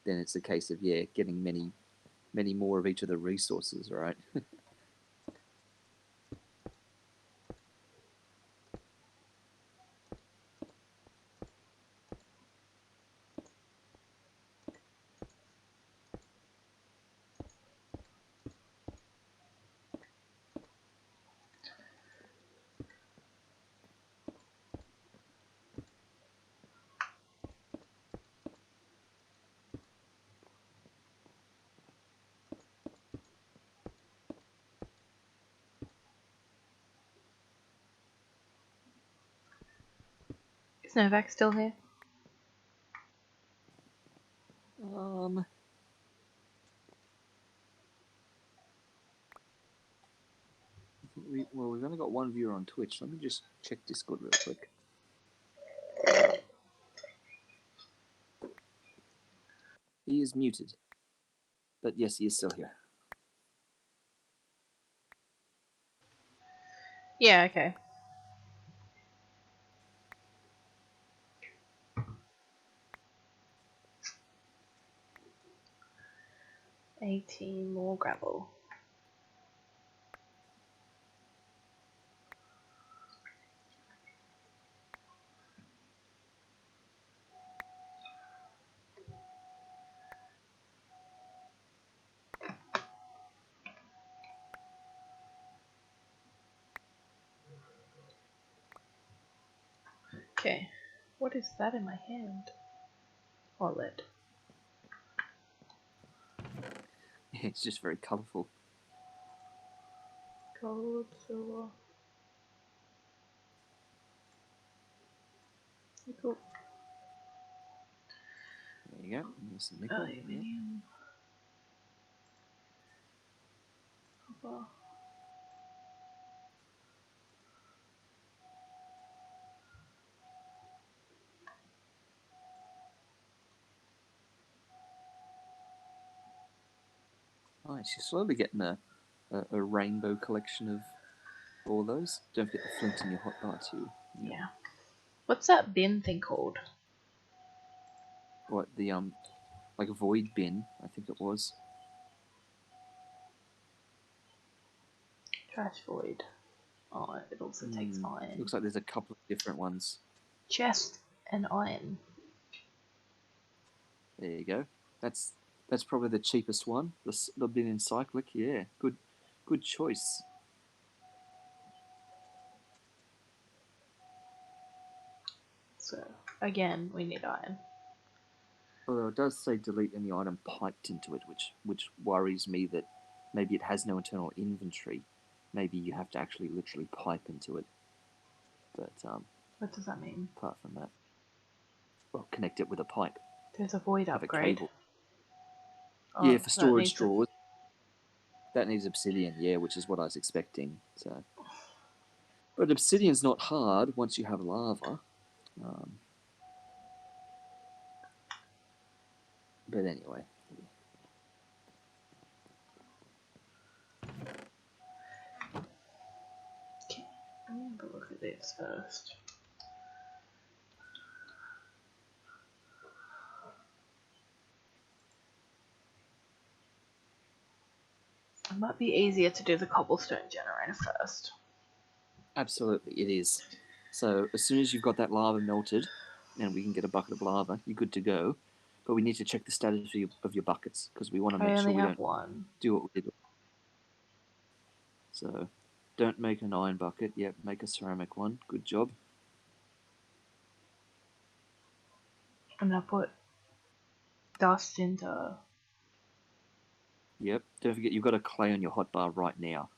then it's a case of, yeah, getting many more of each of the resources, right? Is Novak still here? We've only got one viewer on Twitch. Let me just check Discord real quick. He is muted. But yes, he is still here. Yeah, okay. $18 more gravel. Okay. What is that in my hand? Oh, lead. It's just very colourful. Gold, silver. Nickel. There you go. There's some nickel. Yeah. Aluminium. Copper. Nice. You're slowly getting a rainbow collection of all those. Don't forget the flint in your hotbar too. Yeah. What's that bin thing called? What the like a void bin, I think it was. Trash void. Oh, it also takes iron. Looks like there's a couple of different ones. Chest and iron. There you go. That's probably the cheapest one. The bin in cyclic. Yeah, good choice. So, again, we need iron. Although it does say delete any item piped into it, which worries me that maybe it has no internal inventory. Maybe you have to actually literally pipe into it. But What does that mean? apart from that, well, connect it with a pipe. There's a void Have a upgrade. cable. Oh, Yeah, for storage needs drawers. That needs obsidian, yeah, which is what I was expecting. So, but obsidian's not hard once you have lava. But anyway. Let me have a look at this first. It might be easier to do the Cobblestone Generator first. Absolutely, it is. So as soon as you've got that lava melted, and we can get a bucket of lava, you're good to go. But we need to check the status of your buckets because we want to I make sure only we have don't one. do what we did. So, don't make an iron bucket. Yep, make a ceramic one. Good job. And I put dust into. Yep. Don't forget you've got a clay on your hotbar right now.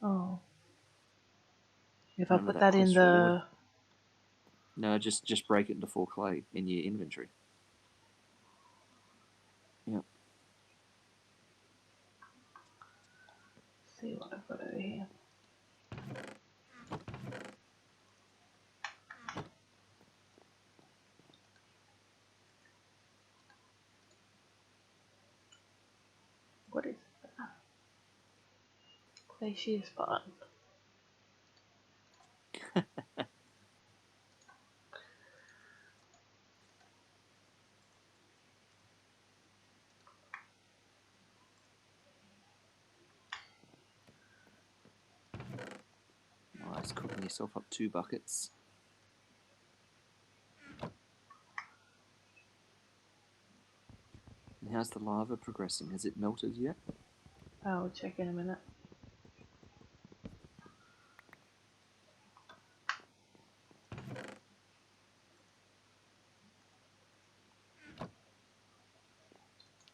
Oh. If I Remember put that that in quest reward? the. No, just break it into 4 clay in your inventory. Yep. See what I've got over here. What is that? Glacier spot. Nice, cooking yourself up 2 buckets. And how's the lava progressing? Has it melted yet? I'll check in a minute.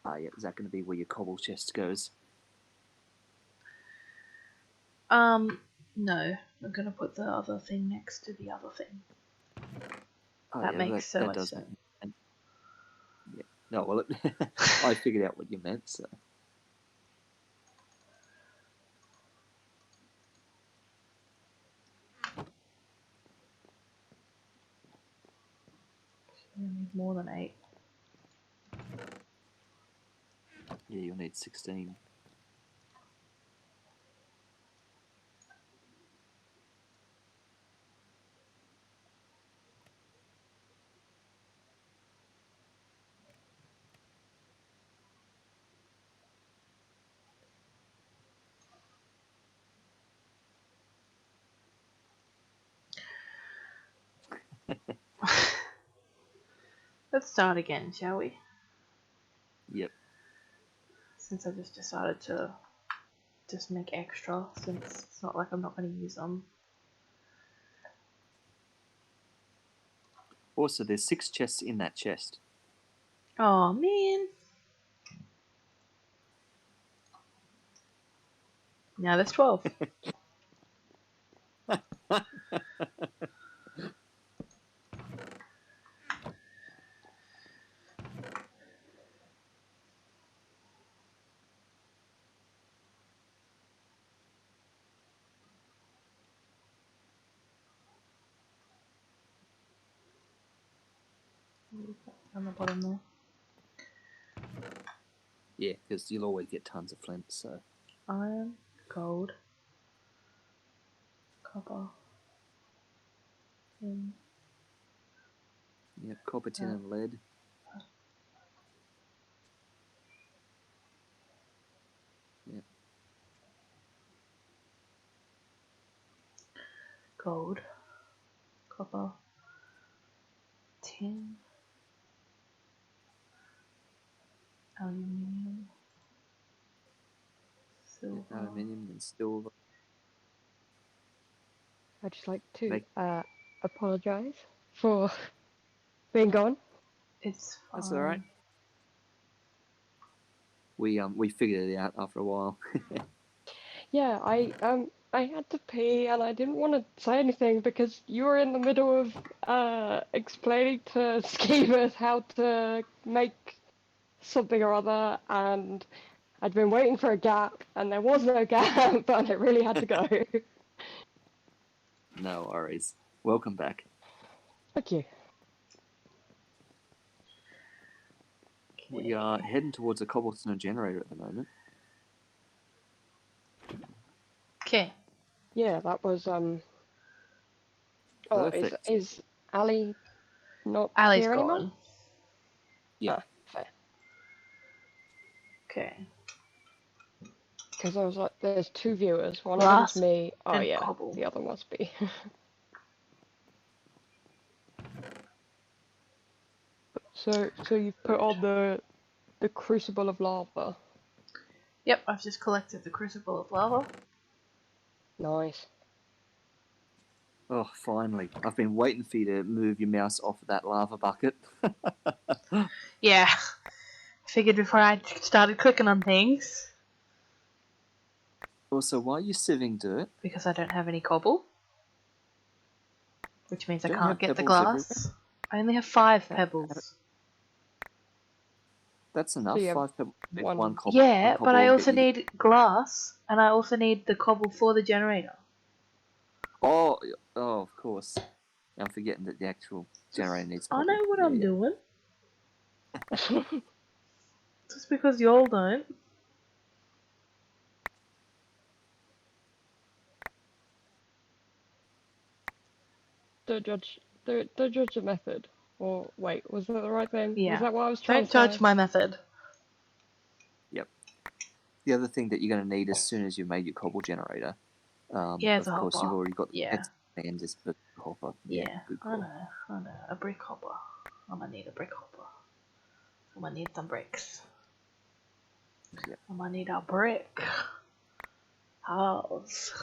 Ah, yeah. Is that going to be where your cobble chest goes? No. I'm gonna put the other thing next to the other thing. Oh, That yeah, makes so that much does sense. make. Yeah. No, well, I figured out what you meant. So. You need more than 8. Yeah, you'll need 16. Let's start again, shall we? Yep. Since I just decided to just make extra, since it's not like I'm not going to use them. Also, there's 6 chests in that chest. Oh man. Now there's 12. On the bottom there. Yeah, because you'll always get tons of flint, so. Iron, gold, copper, tin. Yep, copper, tin, and lead. Yep. Gold, copper, tin, aluminium, silver. Yep, aluminium and silver. I'd just like to Make apologise for being gone. It's fine. That's all right. We figured it out after a while. Yeah, I had to pee and I didn't want to say anything because you were in the middle of explaining to Skievers how to make something or other, and I'd been waiting for a gap and there was no gap, but I really had to go. No worries. Welcome back. Thank you. We are heading towards a cobblestone generator at the moment. Okay, Yeah, that was Oh, Perfect. is Ali not Ali's here anymore? gone. Yeah. Ah, fair. Okay. Because I was like, there's 2 viewers. One of them's Glass me. Oh and yeah, cobble. the other must be. So you've put on the crucible of lava. Yep, I've just collected the crucible of lava. Nice. Oh, finally. I've been waiting for you to move your mouse off of that lava bucket. Yeah. Figured before I started clicking on things. Also, why are you sieving dirt? Because I don't have any cobble. Which means I Don't you can't have get the pebbles everywhere? glass. I only have 5 Ha- ha- pebbles. That's enough. So you have 5 pebbles. One one. cobble. One Yeah, but cobble I will get also you. need glass, and I also need the cobble for the generator. Oh, of course. I'm forgetting that the actual generator needs I cobble. know what Yeah, I'm yeah. doing. Just because y'all don't. Don't judge the method. Or wait, was that the right thing? Was Yeah. that what I was trying Don't to judge say? my method. Yep. The other thing that you're going to need as soon as you've made your cobble generator, Yeah, it's of a course, you've hopper. already got the Yeah. text and just the hopper. Yeah, Yeah, good I call. know. A brick hopper. I'm gonna need a brick hopper. I'm gonna need some bricks. Yep. I'm gonna need a brick house.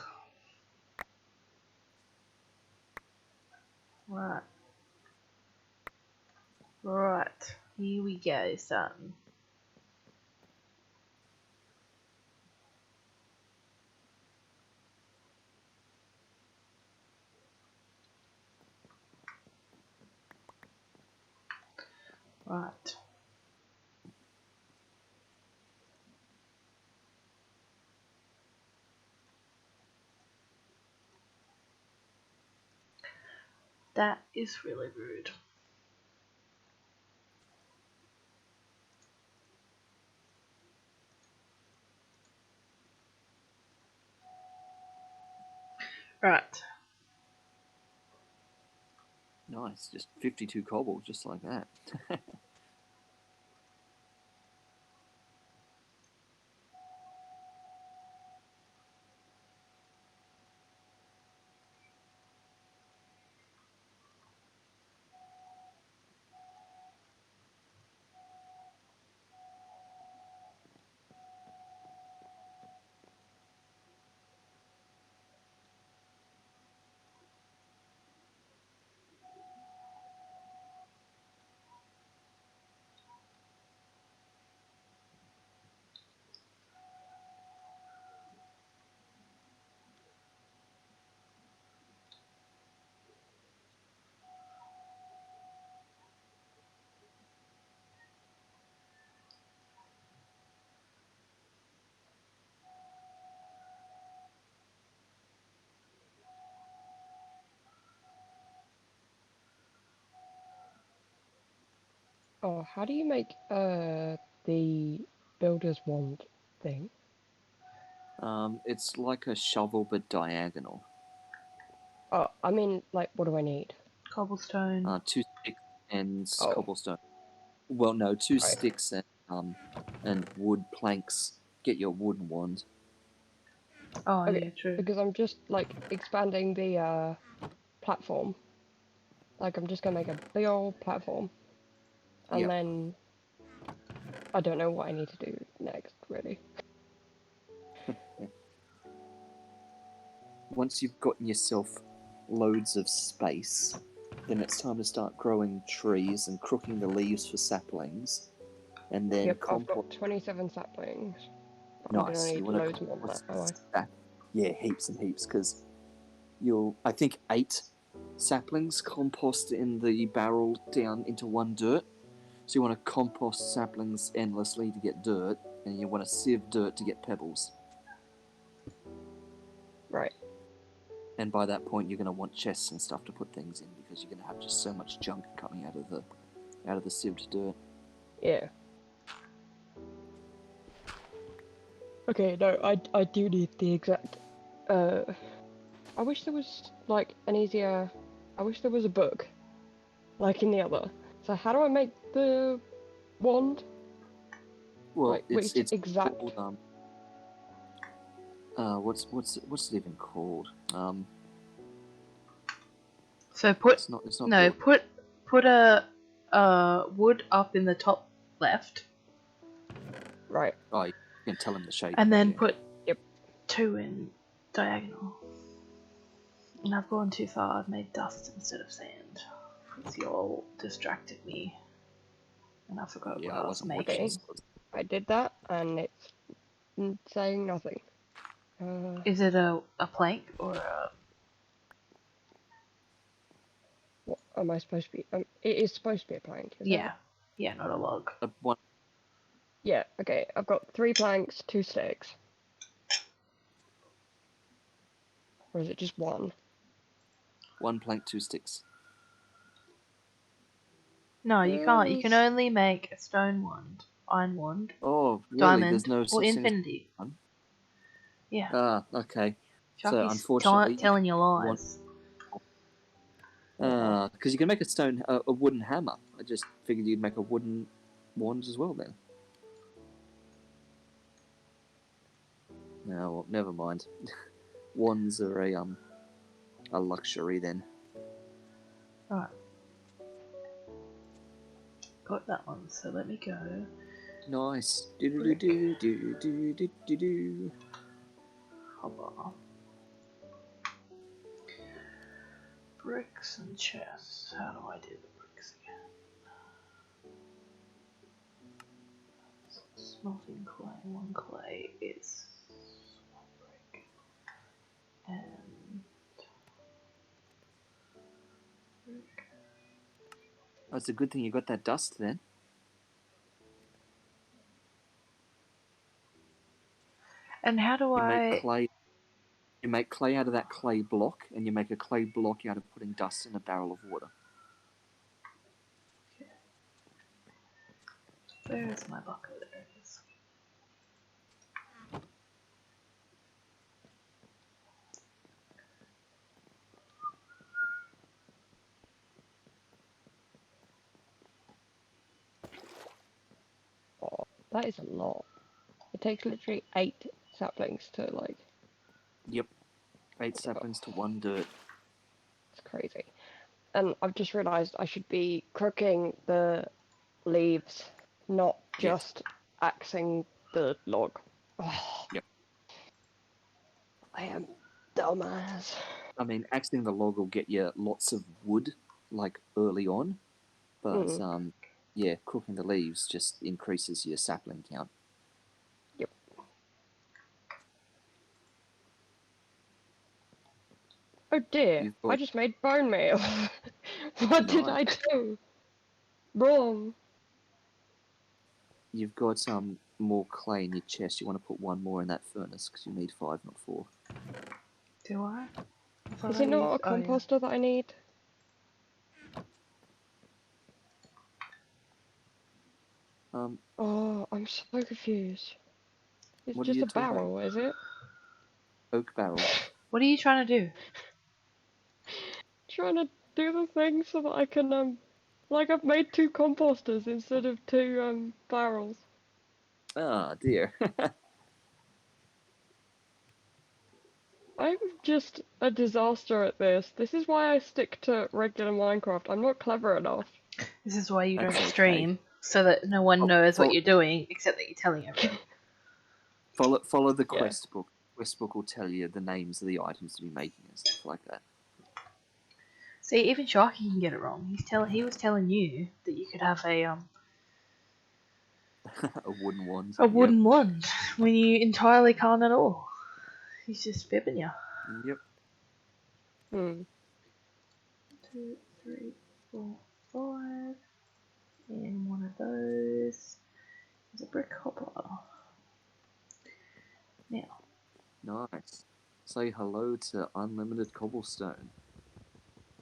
Right. Right. Here we go, son. Right. That is really rude. Right. Nice. Just 52 cobble, just like that. Oh, how do you make the builder's wand thing? It's like a shovel but diagonal. Oh, I mean, like, what do I need? Cobblestone. 2 sticks and Oh, cobblestone. Well, no, 2 right. sticks and wood planks. Get your wooden wand. Oh, Okay, yeah, true. because I'm just like expanding the platform. Like, I'm just gonna make a big old platform, and Yep. then I don't know what I need to do next, really. Once you've gotten yourself loads of space, then it's time to start growing trees and crooking the leaves for saplings, and then Yep, I've compost. got 27 saplings. I'm gonna Nice. You need want to loads more than that, compost oh I? sap. Yeah, heaps and heaps, because I think 8 saplings compost in the barrel down into 1 dirt. So you want to compost saplings endlessly to get dirt, and you want to sieve dirt to get pebbles. Right. And by that point, you're going to want chests and stuff to put things in, because you're going to have just so much junk coming out of the sieved dirt. Yeah. Okay, no, I do need the exact I wish there was like an easier. I wish there was a book, like in the other. So how do I make the wand? Well, Like it's which exact? called what's it even called? So put it's not no built. put a wood up in the top left, Right. Oh, you can tell him the shape. and then yeah. put Yep. 2 in diagonal. And I've gone too far. I've made dust instead of sand. Because you all distracted me, and I forgot Yeah, what I I was wasn't making. watching. I did that, and it's saying nothing. Is it a plank or a... What am I supposed to be? It is supposed to be a plank, isn't it? Yeah, not a log. One Yeah. Okay. I've got 3 planks, 2 sticks. Or is it just one? plank, 2 sticks. No, you can't. You can Yes. only make a stone wand, iron wand, Oh, really? diamond, There's no or such thing as infinity. one? Yeah. Ah, okay. So Sharky's unfortunately, telling you want lies. because you can make a wooden hammer. I just figured you'd make a wooden wand as well then. No, well, never mind. Wands are a luxury then. Right. Got that one, so let me go. Nice. Do do do do do do do do. Hopper. Bricks and chests. How do I do the bricks again? Smelting clay. 1 clay is 1 brick. And brick. Oh, it's a good thing you got that dust then. And how do You I... make clay. You make clay out of that clay block, and you make a clay block out of putting dust in a barrel of water. Where is my bucket? There it is. Oh, that is a lot. It takes literally 8 saplings to like. Yep. 8 saplings to 1 dirt. It's crazy. And I've just realised I should be cooking the leaves, not Yes. just axing the log. Oh, Yep. I am dumbass. I mean, axing the log will get you lots of wood, like early on, but yeah, cooking the leaves just increases your sapling count. Yep. Oh dear, You've I got just made bone meal. What did I nice. do? Wrong. You've got more clay in your chest. You want to put 1 more in that furnace because you need 5, not 4. Do I? Is it not a composter that I need? Oh, I'm so confused. It's What are just you a talking about? barrel, is it? Oak barrel. What are you trying to do? Trying to do the thing so that I can like I've made 2 composters instead of 2 barrels. Ah, dear. I'm just a disaster at this. This is why I stick to regular Minecraft. I'm not clever enough. This is why you don't That's okay. stream, so that no one knows what you're doing, except that you're telling everyone. Follow the Yeah. quest book. Quest book will tell you the names of the items to be making and stuff like that. See, even Sharky can get it wrong. He was telling you that you could have A wooden wand. a wooden wand when you entirely can't at all. He's just fibbing you. Yep. 2, 3, 4, 5. And one of those is a brick hopper. Now, Nice. Say hello to unlimited cobblestone.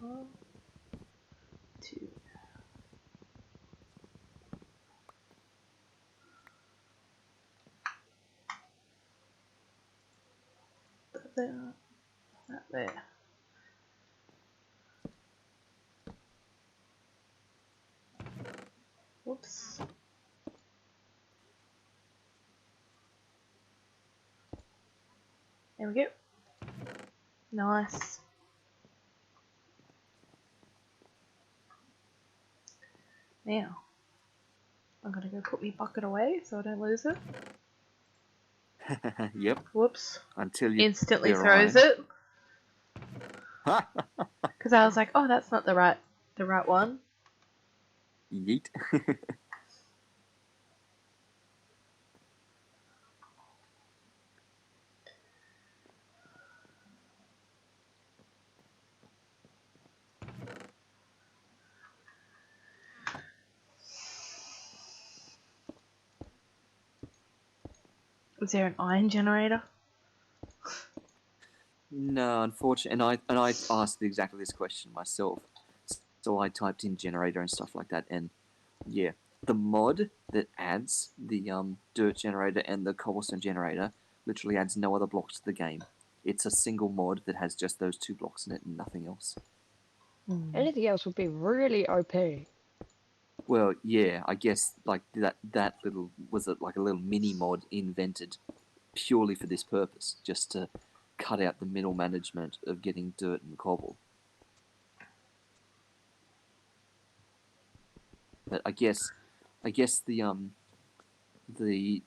1, 2. That there. That there. There we go. Nice. Now, I'm gonna go put my bucket away so I don't lose it. Yep. Whoops. Until you Instantly your throws iron. it. Because I was like, oh, that's not the right one. Yeet. Is there an iron generator? No, unfortunately, and I asked exactly this question myself. So I typed in generator and stuff like that, and yeah, the mod that adds the dirt generator and the cobblestone generator literally adds no other blocks to the game. It's a single mod that has just those 2 blocks in it and nothing else. Anything else would be really OP. Well, yeah, I guess like that little was like a little mini mod invented purely for this purpose, just to cut out the middle management of getting dirt and cobble. But I guess the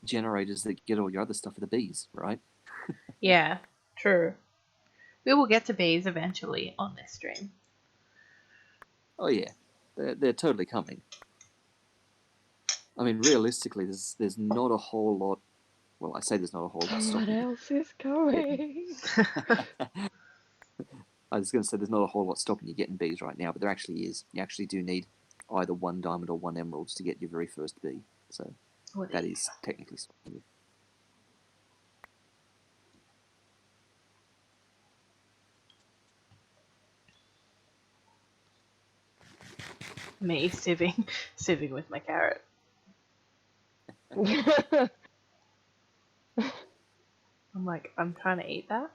generators that get all your other stuff are the bees, right? Yeah, true. We will get to bees eventually on this stream. Oh yeah, they're totally coming. I mean, realistically, there's not a whole lot. Well, I say there's not a whole lot What stopping. else is coming? I was going to say there's not a whole lot stopping you getting bees right now, but there actually is. You actually do need either 1 diamond or 1 emeralds to get your very first bee. So that is technically stopping you. Me sieving with my carrot. I'm like, I'm trying to eat that.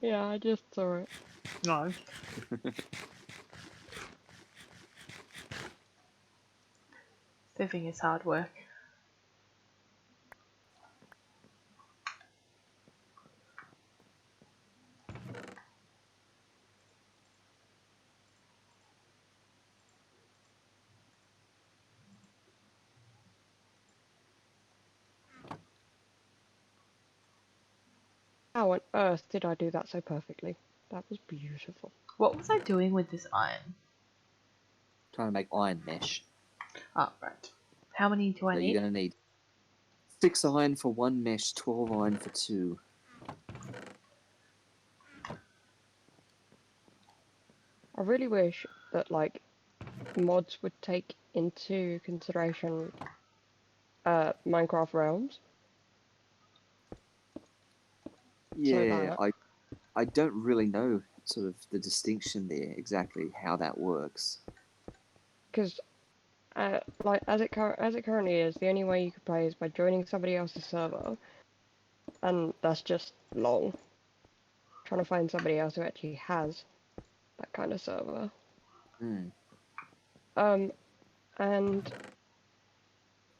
Yeah, I just saw it. No. Sieving is hard work. How on earth did I do that so perfectly? That was beautiful. What was I doing with this iron? Trying to make iron mesh. Oh, right. How many do I So need? you're going to need 6 iron for 1 mesh, 12 iron for 2. I really wish that like mods would take into consideration Minecraft realms. Yeah, So I don't really know sort of the distinction there exactly how that works. because like as it currently is, the only way you could play is by joining somebody else's server, and that's just long. Trying to find somebody else who actually has that kind of server. Hmm. And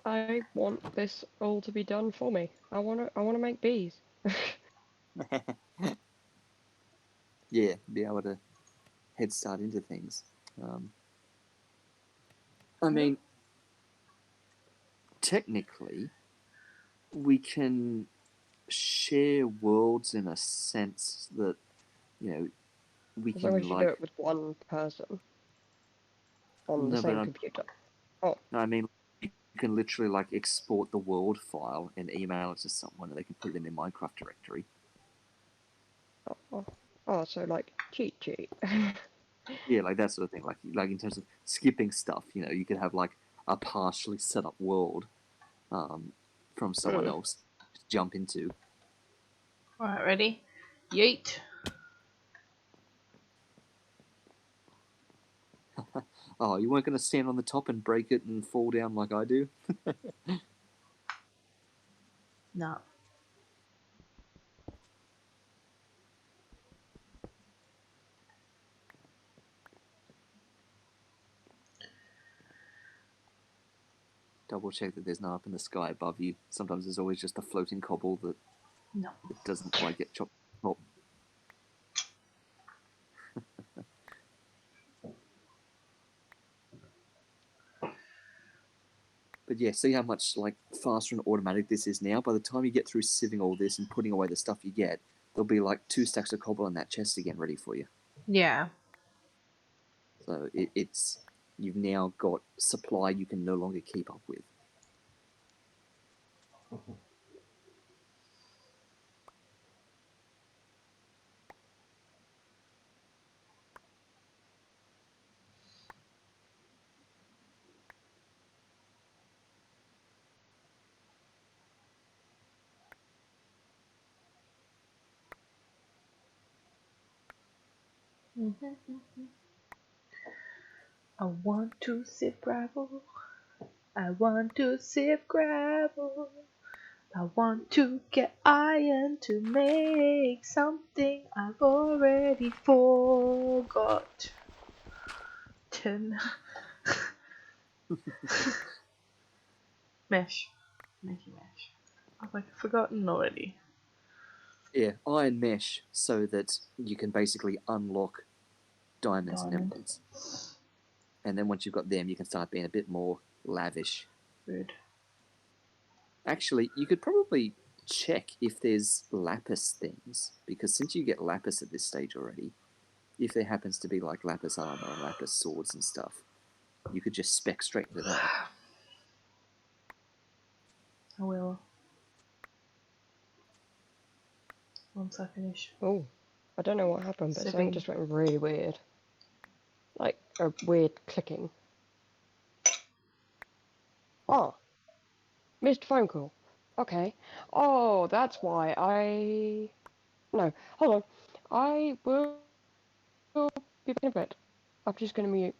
I want this all to be done for me. I wanna make bees. Yeah, be able to head start into things. I mean, technically, we can share worlds in a sense that, you know, we As long can as you do like. it with one person on the No, but same computer. no, I mean, you can literally like export the world file and email it to someone, and they can put it in their Minecraft directory. Oh, so like cheat. Yeah, like that sort of thing. Like in terms of skipping stuff, you know, you could have like a partially set up world from someone else to jump into. Alright, ready? Yeet. Oh, you weren't going to stand on the top and break it and fall down like I do? No. double check that there's none up in the sky above you. Sometimes there's always just a floating cobble that No. it doesn't quite get chopped up. But yeah, see how much like faster and automatic this is now? By the time you get through sieving all this and putting away the stuff you get, there'll be like 2 stacks of cobble in that chest again ready for you. Yeah. So it's you've now got supply you can no longer keep up with. I want to sieve gravel. I want to sieve gravel. I want to get iron to make something I've already forgot. Mesh. Making mesh. I've like forgotten already. Yeah, iron mesh so that you can basically unlock diamonds and Diamond. emeralds. And then once you've got them, you can start being a bit more lavish. Rude. Actually, you could probably check if there's lapis things, because since you get lapis at this stage already, if there happens to be like lapis armor and lapis swords and stuff, you could just spec straight into that. I will. Once I finish. Oh, I don't know what happened, but something Sieving. just went really weird. Like a weird clicking. Oh, missed phone call. Okay. Oh, that's why I. No, hold on. I will be back in a bit. I'm just gonna mute.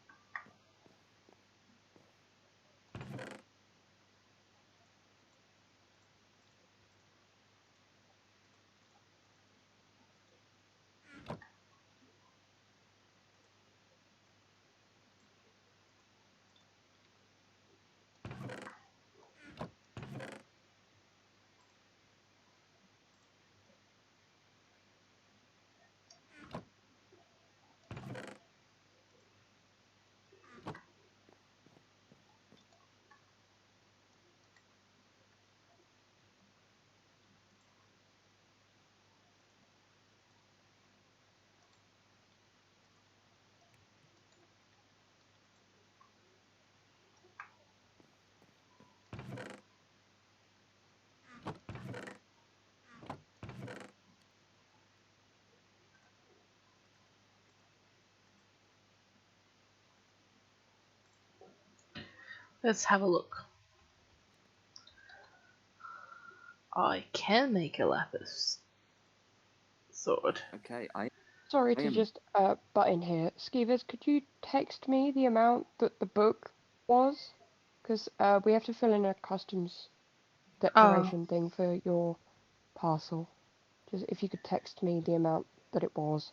Let's have a look. I can make a lapis sword. Okay, Sorry I to am- just butt in here. Skeevers, could you text me the amount that the book was? Because we have to fill in a customs declaration thing for your parcel. Just if you could text me the amount that it was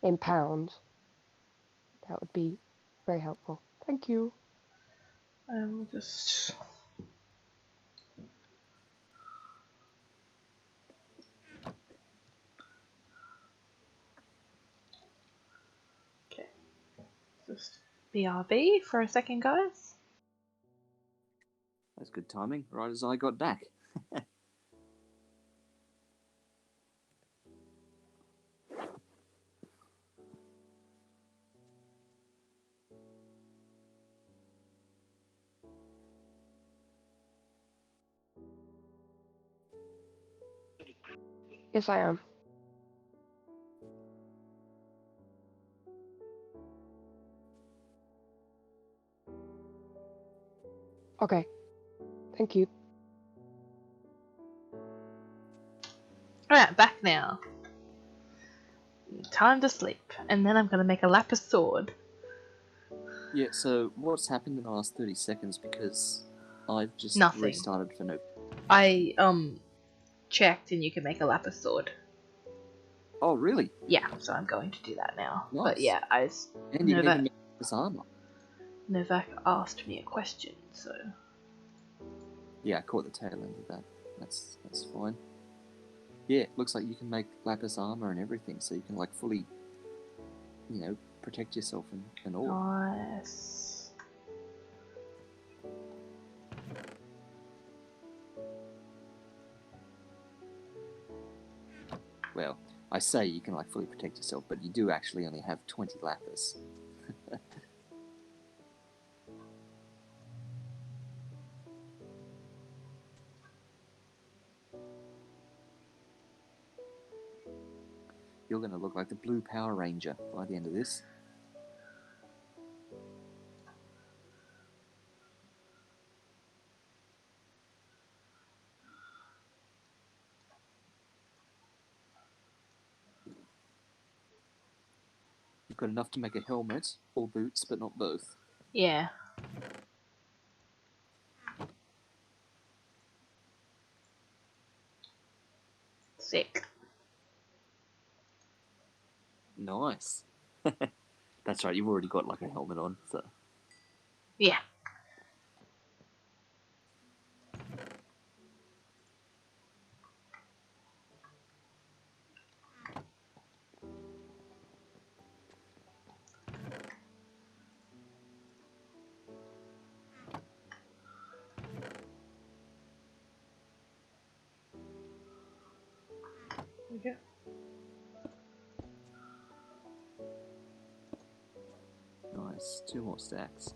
in pounds, that would be very helpful. Thank you. I will just. Okay. Just BRB for a second, guys. that's good timing, right as I got back. Yes, I am. Okay. Thank you. Alright, back now. Time to sleep. And then I'm gonna make a lapis sword. Yeah, so what's happened in the last 30 seconds, because I've just Nothing. restarted for no... I checked and you can make a lapis sword. Oh, really? Yeah, so I'm going to do that now. Nice. But yeah, And you can Novak, even make this armor. Novak asked me a question, so Yeah, I caught the tail end of that. That's fine. Yeah, it looks like you can make lapis armor and everything, so you can like fully, protect yourself and all. Nice. Well, I say you can like fully protect yourself, but you do actually only have 20 lapis. You're going to look like the Blue Power Ranger by the end of this. You've got enough to make a helmet or boots, but not both. Yeah. Sick. Nice. That's right, you've already got like a helmet on, so... Yeah. Okay. Nice, 2 more stacks.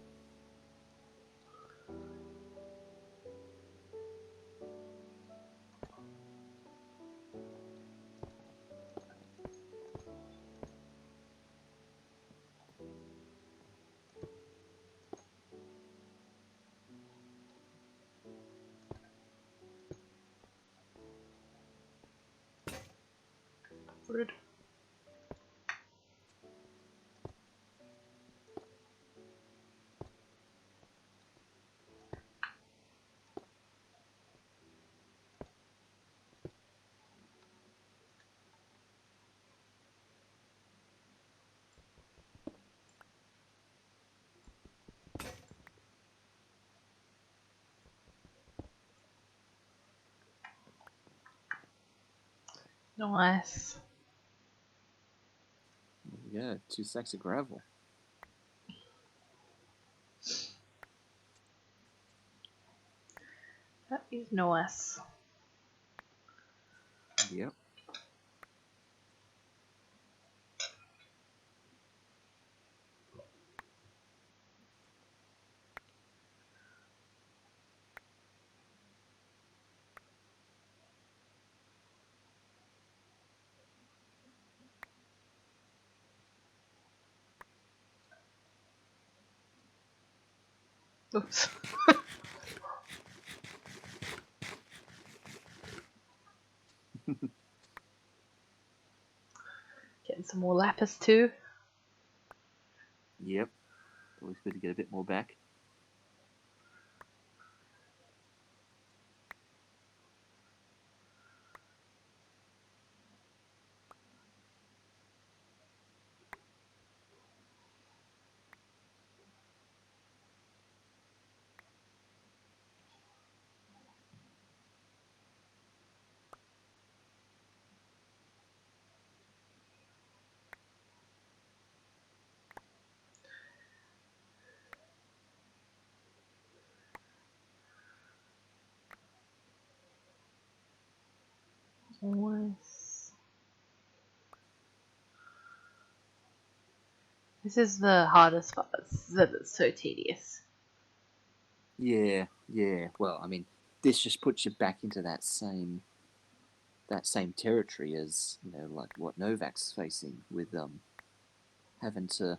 Rude. Nice. There we go, 2 stacks of gravel. That is nice. Yep. Oops. Getting some more lapis too. Yep. Always good to get a bit more back. Nice. This is the hardest part. It's so tedious. Yeah. Well, I mean, this just puts you back into that same territory as, like what Novak's facing with having to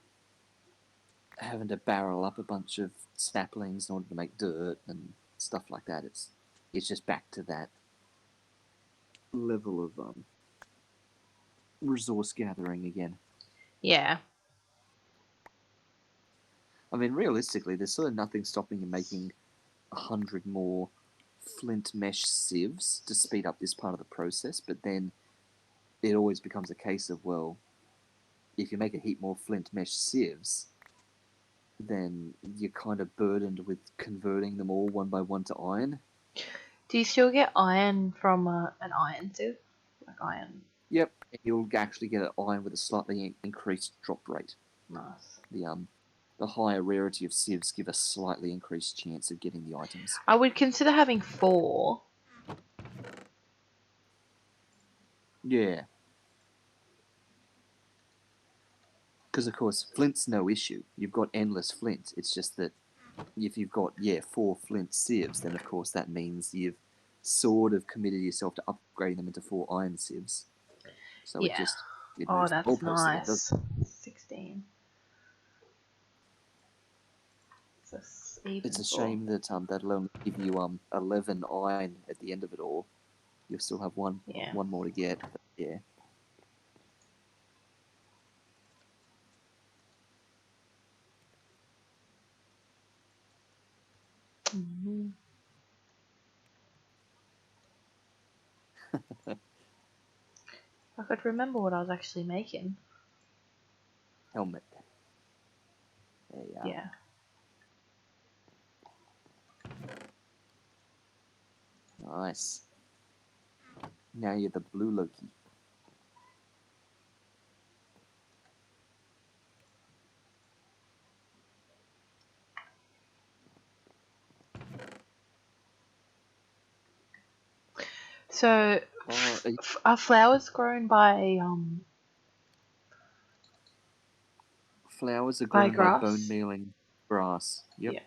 barrel up a bunch of saplings in order to make dirt and stuff like that. It's just back to that level of resource gathering again. Yeah. I mean, realistically, there's sort of nothing stopping you making 100 more flint mesh sieves to speed up this part of the process, but then it always becomes a case of, well, if you make a heap more flint mesh sieves, then you're kind of burdened with converting them all one by one to iron. Do you still get iron from an iron sieve? Like iron. Yep, and you'll actually get an iron with a slightly increased drop rate. Nice. The higher rarity of sieves give a slightly increased chance of getting the items. I would consider having 4. Yeah. Because, of course, flint's no issue. You've got endless flint. It's just that if you've got, 4 flint sieves, then, of course, that means you've sort of committed yourself to upgrading them into 4 iron sieves. So Yeah. it Oh, moves the that's goalposts again, doesn't nice. 16. It's even It's a score. shame that that'll only give you 11 iron at the end of it all. You'll still have one more to get. But yeah. Mm-hmm. I could remember what I was actually making. Helmet. There you are. Yeah. Nice. Now you're the blue Loki. So, Oh, are flowers grown by flowers are by grown by grass? bone mealing grass. Yep. Yeah.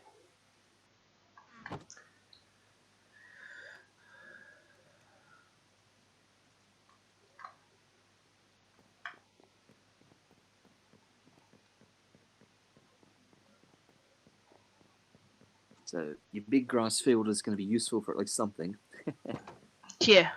So your big grass field is going to be useful for at least something. Yeah.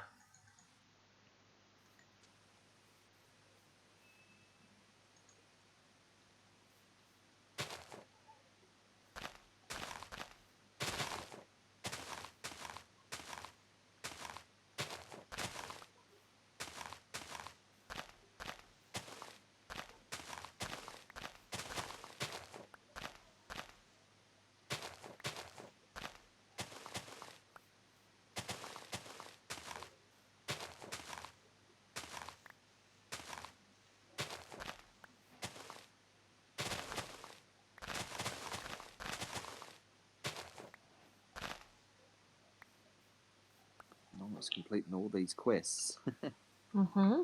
Almost completing all these quests. Mm-hmm.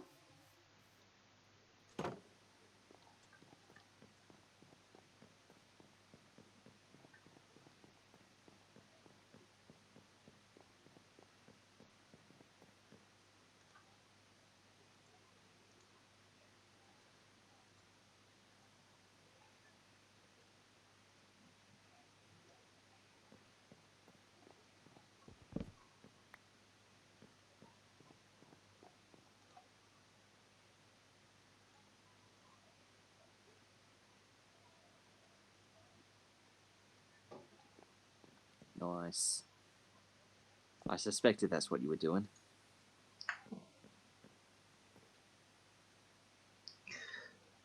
Nice. I suspected that's what you were doing.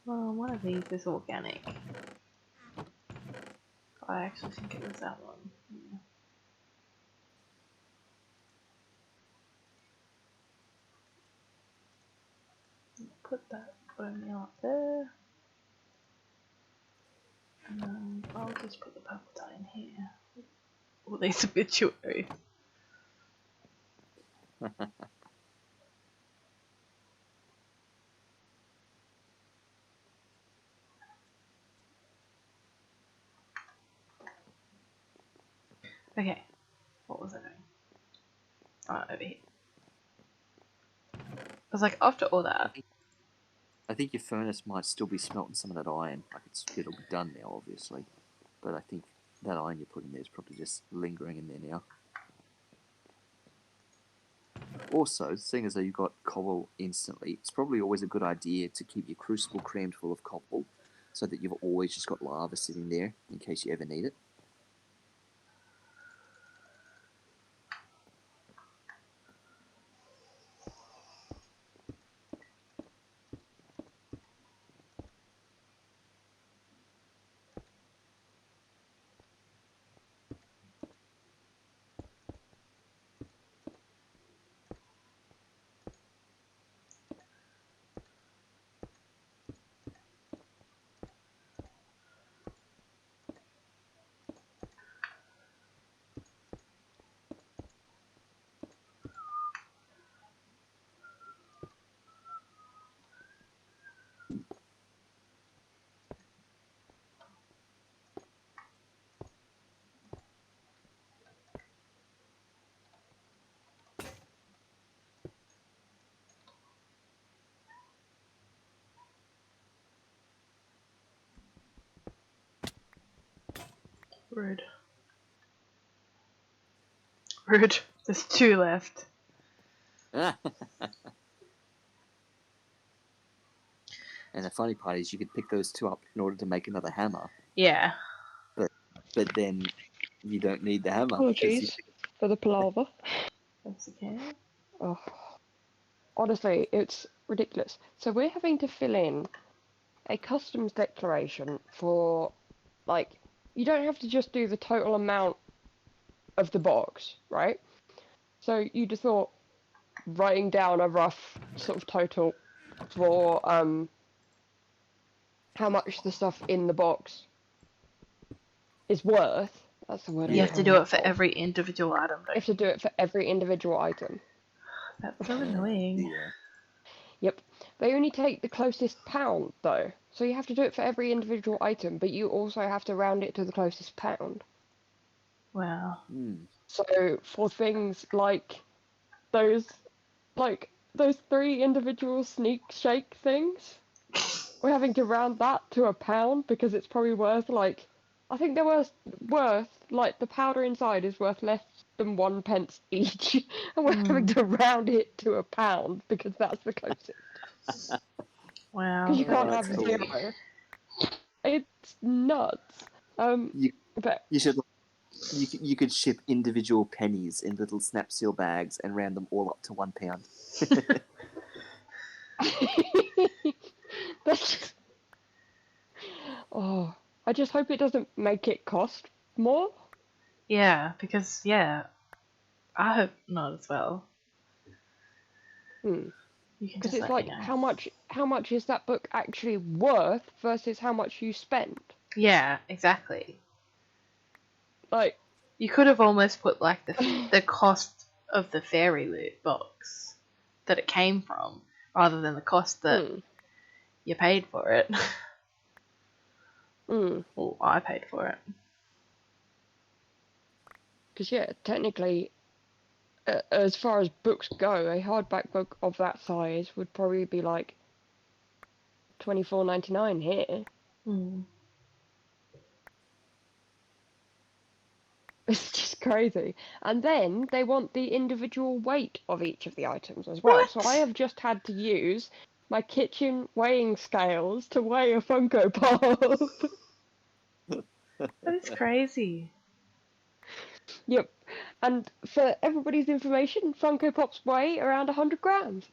Well, one of these is organic. I actually think it was that one. Yeah. Put that bone meal up there. And I'll just put the purple dye in here. All these obituaries. Okay, what was I doing? Oh, over here. I was like, after all that. I think your furnace might still be smelting some of that iron. Like it'll be done now, obviously. But I think that iron you're putting there is probably just lingering in there now. Also, seeing as though you've got cobble instantly, it's probably always a good idea to keep your crucible crammed full of cobble so that you've always just got lava sitting there in case you ever need it. Rude. Rude. There's 2 left. And the funny part is you could pick those 2 up in order to make another hammer, Yeah. but then you don't need the hammer. 'cause Apologies for the palaver. That's okay. Oh, honestly, it's ridiculous. So we're having to fill in a customs declaration for, like, you don't have to just do the total amount of the box, right? So you just thought writing down a rough sort of total for how much the stuff in the box is worth. That's the word. You Yeah. have to do it for every individual item, You don't have to do it for every individual item. That's so annoying. Yeah. Yep. They only take the closest pound, though. So you have to do it for every individual item, but you also have to round it to the closest pound. Wow. So for things like those, those 3 individual sneak shake things, we're having to round that to a pound because it's probably worth, like, I think they're worth, like, the powder inside is worth less than 1 pence each, and we're having to round it to a pound because that's the closest. Wow. Because you can't that's have cool. 0. It's nuts. You But you should you could ship individual pennies in little snap seal bags and round them all up to £1. that's just... Oh, I just hope it doesn't make it cost more. Yeah, because, yeah, I hope not as well. You can Because just it's let me like, know. how much is that book actually worth versus how much you spent? Yeah, exactly. Like, You could have almost put, like, the cost of the fairy loot box that it came from, rather than the cost that you paid for it. Well, I paid for it. because yeah, technically, as far as books go, a hardback book of that size would probably be like $24.99 here. It's just crazy. And then they want the individual weight of each of the items as well. So I have just had to use my kitchen weighing scales to weigh a Funko Pop. That is crazy. Yep. And for everybody's information, Funko Pops weigh around 100 grams.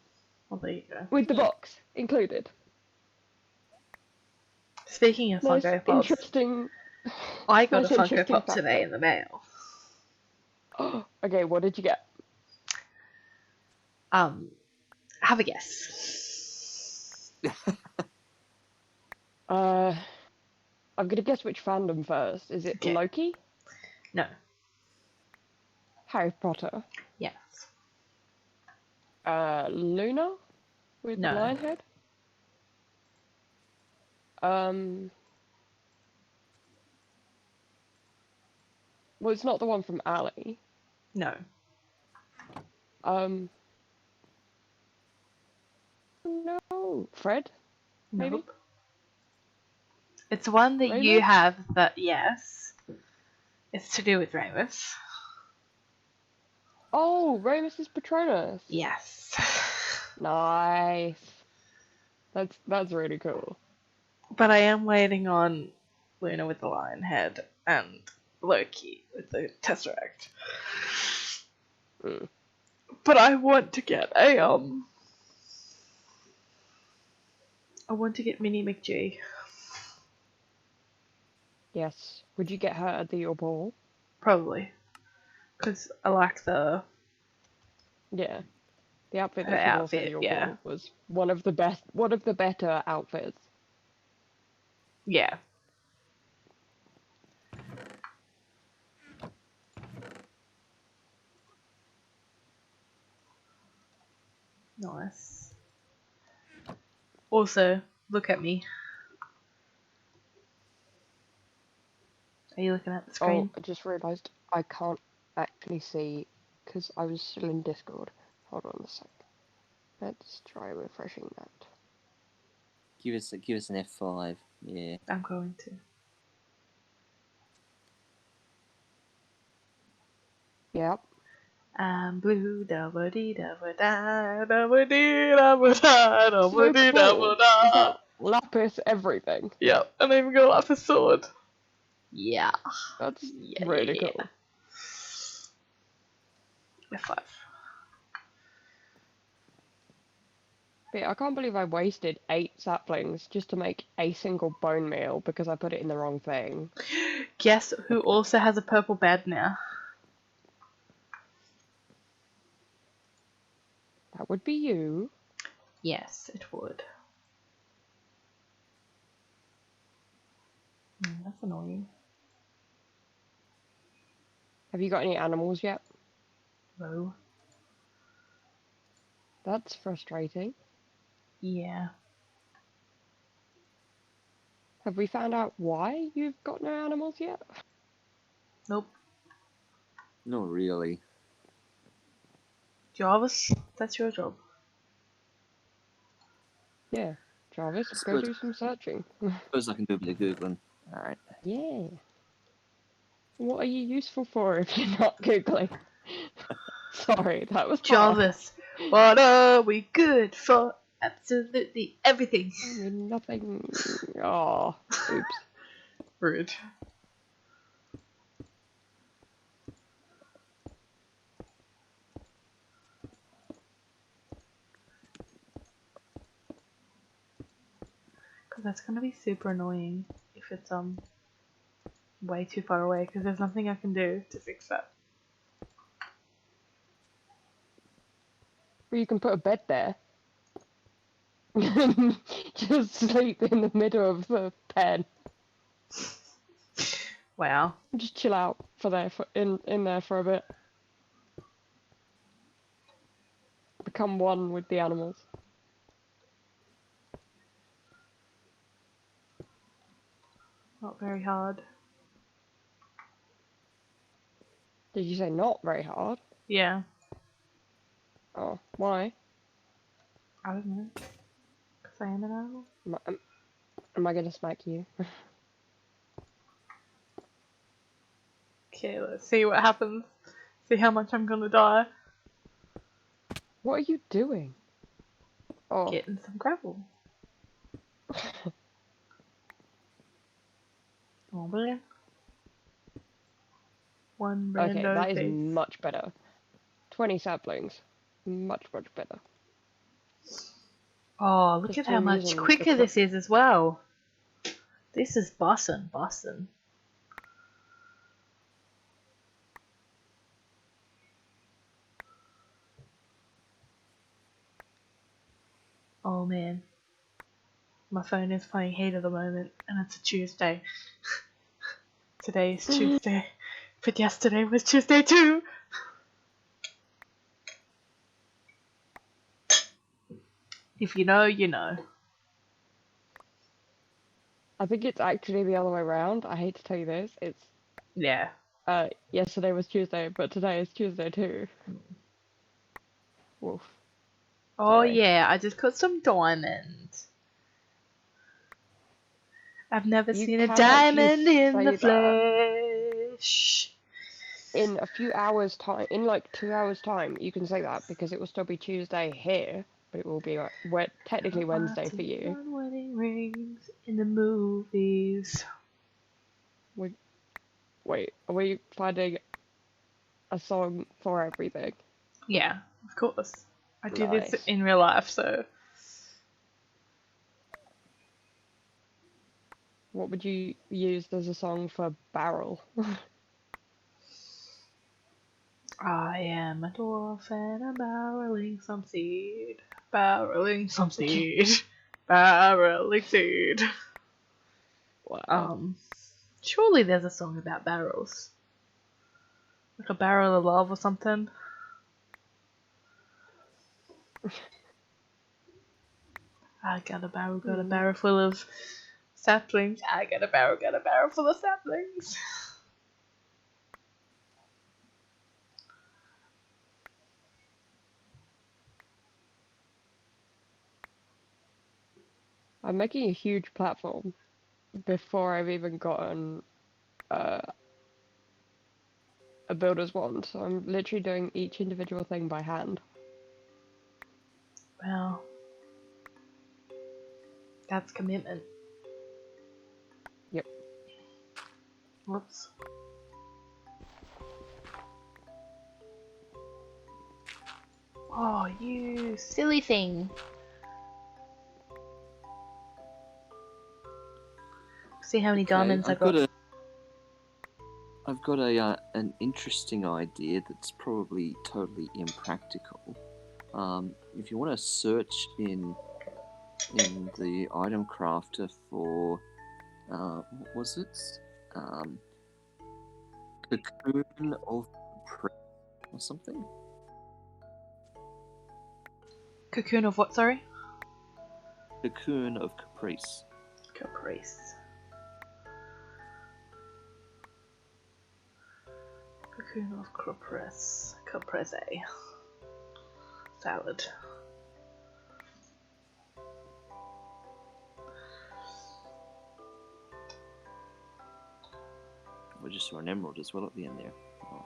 Well, there you go. With the box included. Speaking of Nice, Funko Pops, interesting... I got nice, a Funko interesting Pop fact today there. in the mail. Okay, what did you get? Have a guess. I'm gonna guess which fandom first. Is it Okay. Loki? No. Harry Potter? Yes. Luna? With No. Lionhead? Well, it's not the one from Ali. No. No, Fred? Maybe? Nope. It's one that you Ramus? have that, yes. It's to do with Ramus. Oh, Ramus's Patronus. Yes. Nice. That's really cool. But I am waiting on Luna with the lion head and Loki with the Tesseract. But I want to get I want to get Minnie McGee. Yes. Would you get her at the Your Ball? Probably. Because I like Yeah. The outfit her that she wore for the outfit, Your yeah. Ball was one of the better outfits. Yeah. Nice. Also, look at me. Are you looking at the screen? Oh, I just realised I can't actually see because I was still in Discord. Hold on a sec. Let's try refreshing that. Give us an F5. Yeah. I'm going to. Yep. I'm blue, dabba dee dabba da, dabba dee dabba da, dabba So dee cool. dabba It's da. like lapis everything. Yep, and I even got off a sword. Yeah. That's Yeah, really yeah, cool. yeah. F5. But yeah, I can't believe I wasted 8 saplings just to make a single bone meal because I put it in the wrong thing. Guess who also has a purple bed now? That would be you. Yes, it would. That's annoying. Have you got any animals yet? No. That's frustrating. Yeah. Have we found out why you've got no animals yet? Nope. Not really. Jarvis, that's your job. Yeah. Jarvis, I go suppose, do some searching. suppose I can do a bit of Googling. Alright. Yeah. What are you useful for if you're not Googling? Sorry, that was hard. Jarvis, what are we good for? Absolutely everything. I mean, nothing. Oh, oops. Rude. Because that's gonna be super annoying if it's way too far away. Because there's nothing I can do to fix that. Or you can put a bed there. Just sleep in the middle of the pen. Wow. Just chill out in there for a bit. Become one with the animals. Not very hard. Did you say not very hard? Yeah. Oh, why? I don't know. Because I am an animal. Am I gonna smack you? Okay, let's see what happens. See how much I'm gonna die. What are you doing? Oh. Getting some gravel. Oh, boy. One Okay, rando that is face. much better. 20 saplings. Much, much better. Oh, look Just at how through much using quicker this is as well. This is bussin', bussin'. Oh man. My phone is playing heat at the moment, and it's a Tuesday. Today is Tuesday. But yesterday was Tuesday too! If you know, you know. I think it's actually the other way around. I hate to tell you this. It's Yeah. yesterday was Tuesday, but today is Tuesday too. Woof. Oh Sorry. yeah, I just got some diamonds. I've never You seen a can actually diamond in the say that flesh. in a few hours time, in like 2 hours time, you can say that because it will still be Tuesday here, but it will be like technically Wednesday for you. On wedding rings in the movies. Wait, are we finding a song for everything? Yeah, of course. I do this Nice. in real life, so. What would you use as a song for barrel? I am a dwarf and I'm barreling some seed. Barreling some seed. Barreling seed. Wow. Surely there's a song about barrels. Like a barrel of love or something. I got a barrel full of saplings. I got a barrel full of saplings. I'm making a huge platform before I've even gotten a builder's wand, so I'm literally doing each individual thing by hand. Wow. That's commitment. Yep. Whoops. Oh, you silly thing. See how many diamonds I got. I've got an interesting idea that's probably totally impractical. If you want to search in the item crafter for what was it? Cocoon of Pre or something. Cocoon of what, sorry? Cocoon of Caprice. Caprice. Cocoon of Caprice. Caprese. Salad. We just saw an emerald as well at the end there. Nice.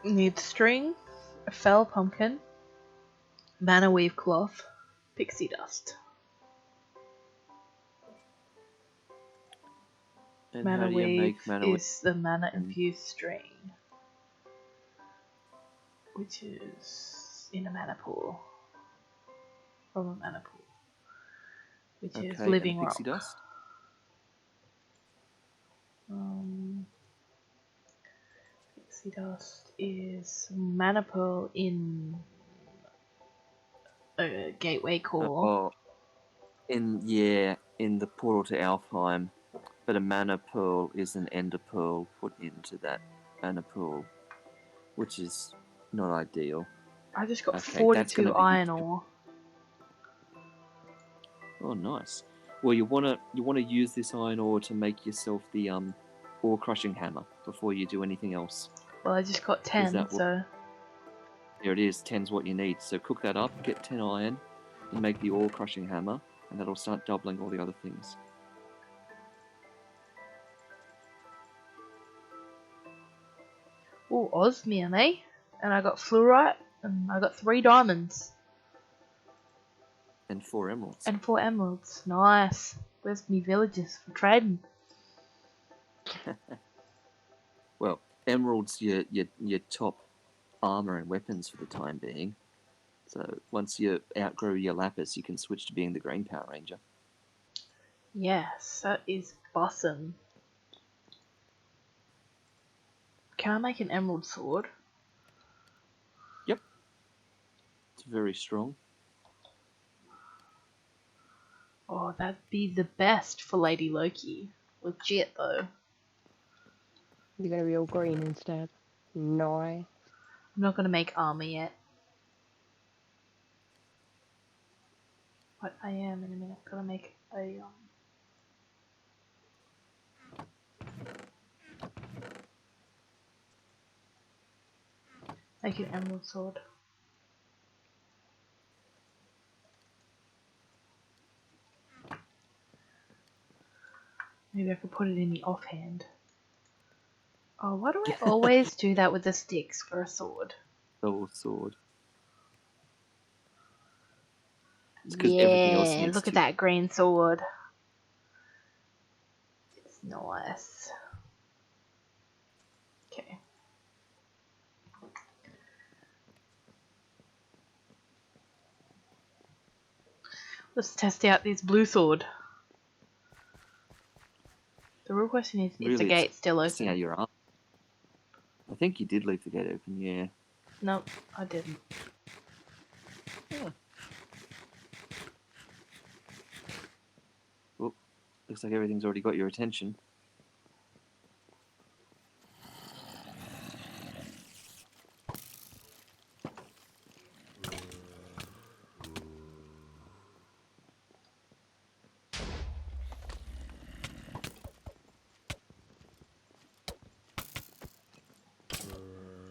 Need string, a fell pumpkin, mana weave cloth, pixie dust. And Mana how do you weave make mana weave? is the mana infused string, which is in a mana pool. From a mana pool, which is living and pixie rock. dust? Pixie dust is mana pearl in a gateway core. In the portal to Alfheim, but a mana pearl is an ender pearl put into that mana pearl, which is not ideal. I just got Okay, 42 iron ore. Oh, nice. Well, you wanna use this iron ore to make yourself the ore crushing hammer before you do anything else. Well, I just got 10, so... There it is, 10's what you need. So cook that up, get 10 iron, and make the ore crushing hammer, and that'll start doubling all the other things. Ooh, osmium, eh? And I got fluorite, and I got 3 diamonds. And 4 emeralds. And 4 emeralds. Nice. Where's me villages for trading? Well, emeralds your top armor and weapons for the time being. So once you outgrow your lapis, you can switch to being the Green Power Ranger. Yes, that is awesome. Can I make an emerald sword? Yep. It's very strong. Oh, that'd be the best for Lady Loki. Legit, though. You're gonna be all green instead. Nice. I'm not gonna make armor yet. But I am in a minute. Gotta make a make an emerald sword. Maybe I could put it in the offhand. Oh, why do I always do that with the sticks for a sword? Double sword. It's because everything else needs look at that green sword. It's nice. Okay. Let's test out this blue sword. The real question is the gate still open? How you're up. I think you did leave the gate open, yeah. Nope, I didn't. Yeah. Well, looks like everything's already got your attention.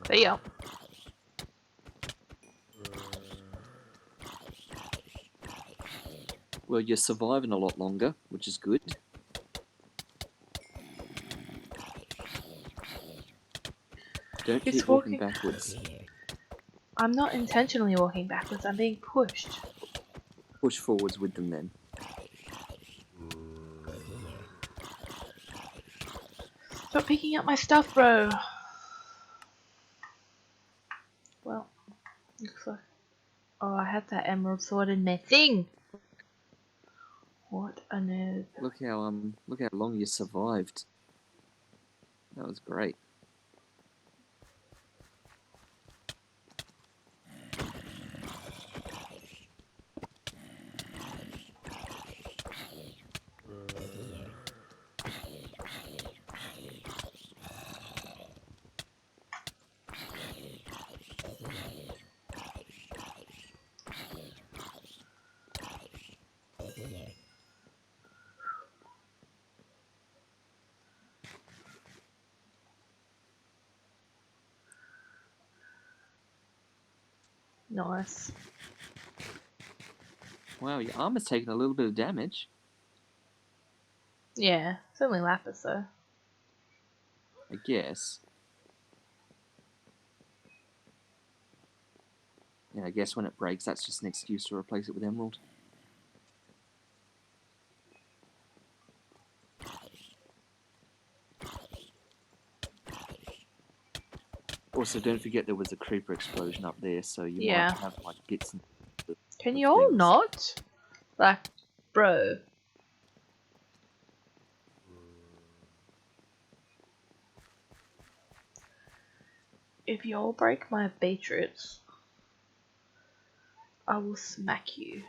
See ya. Well, you're surviving a lot longer, which is good. Don't He's keep walking walking. backwards. I'm not intentionally walking backwards. I'm being pushed. Push forwards with them then. Stop picking up my stuff, bro. Well, looks like. Oh, I had that emerald sword in my thing. What a noob. Look how long you survived. That was great. Nice. Wow, your armor's taken a little bit of damage. Yeah, it's only lapis though. I guess. Yeah, I guess when it breaks, that's just an excuse to replace it with emerald. Also, don't forget there was a creeper explosion up there, so you Yeah. might have like bits and Can of you all things. not? Like, bro. If you all break my beetroots, I will smack you.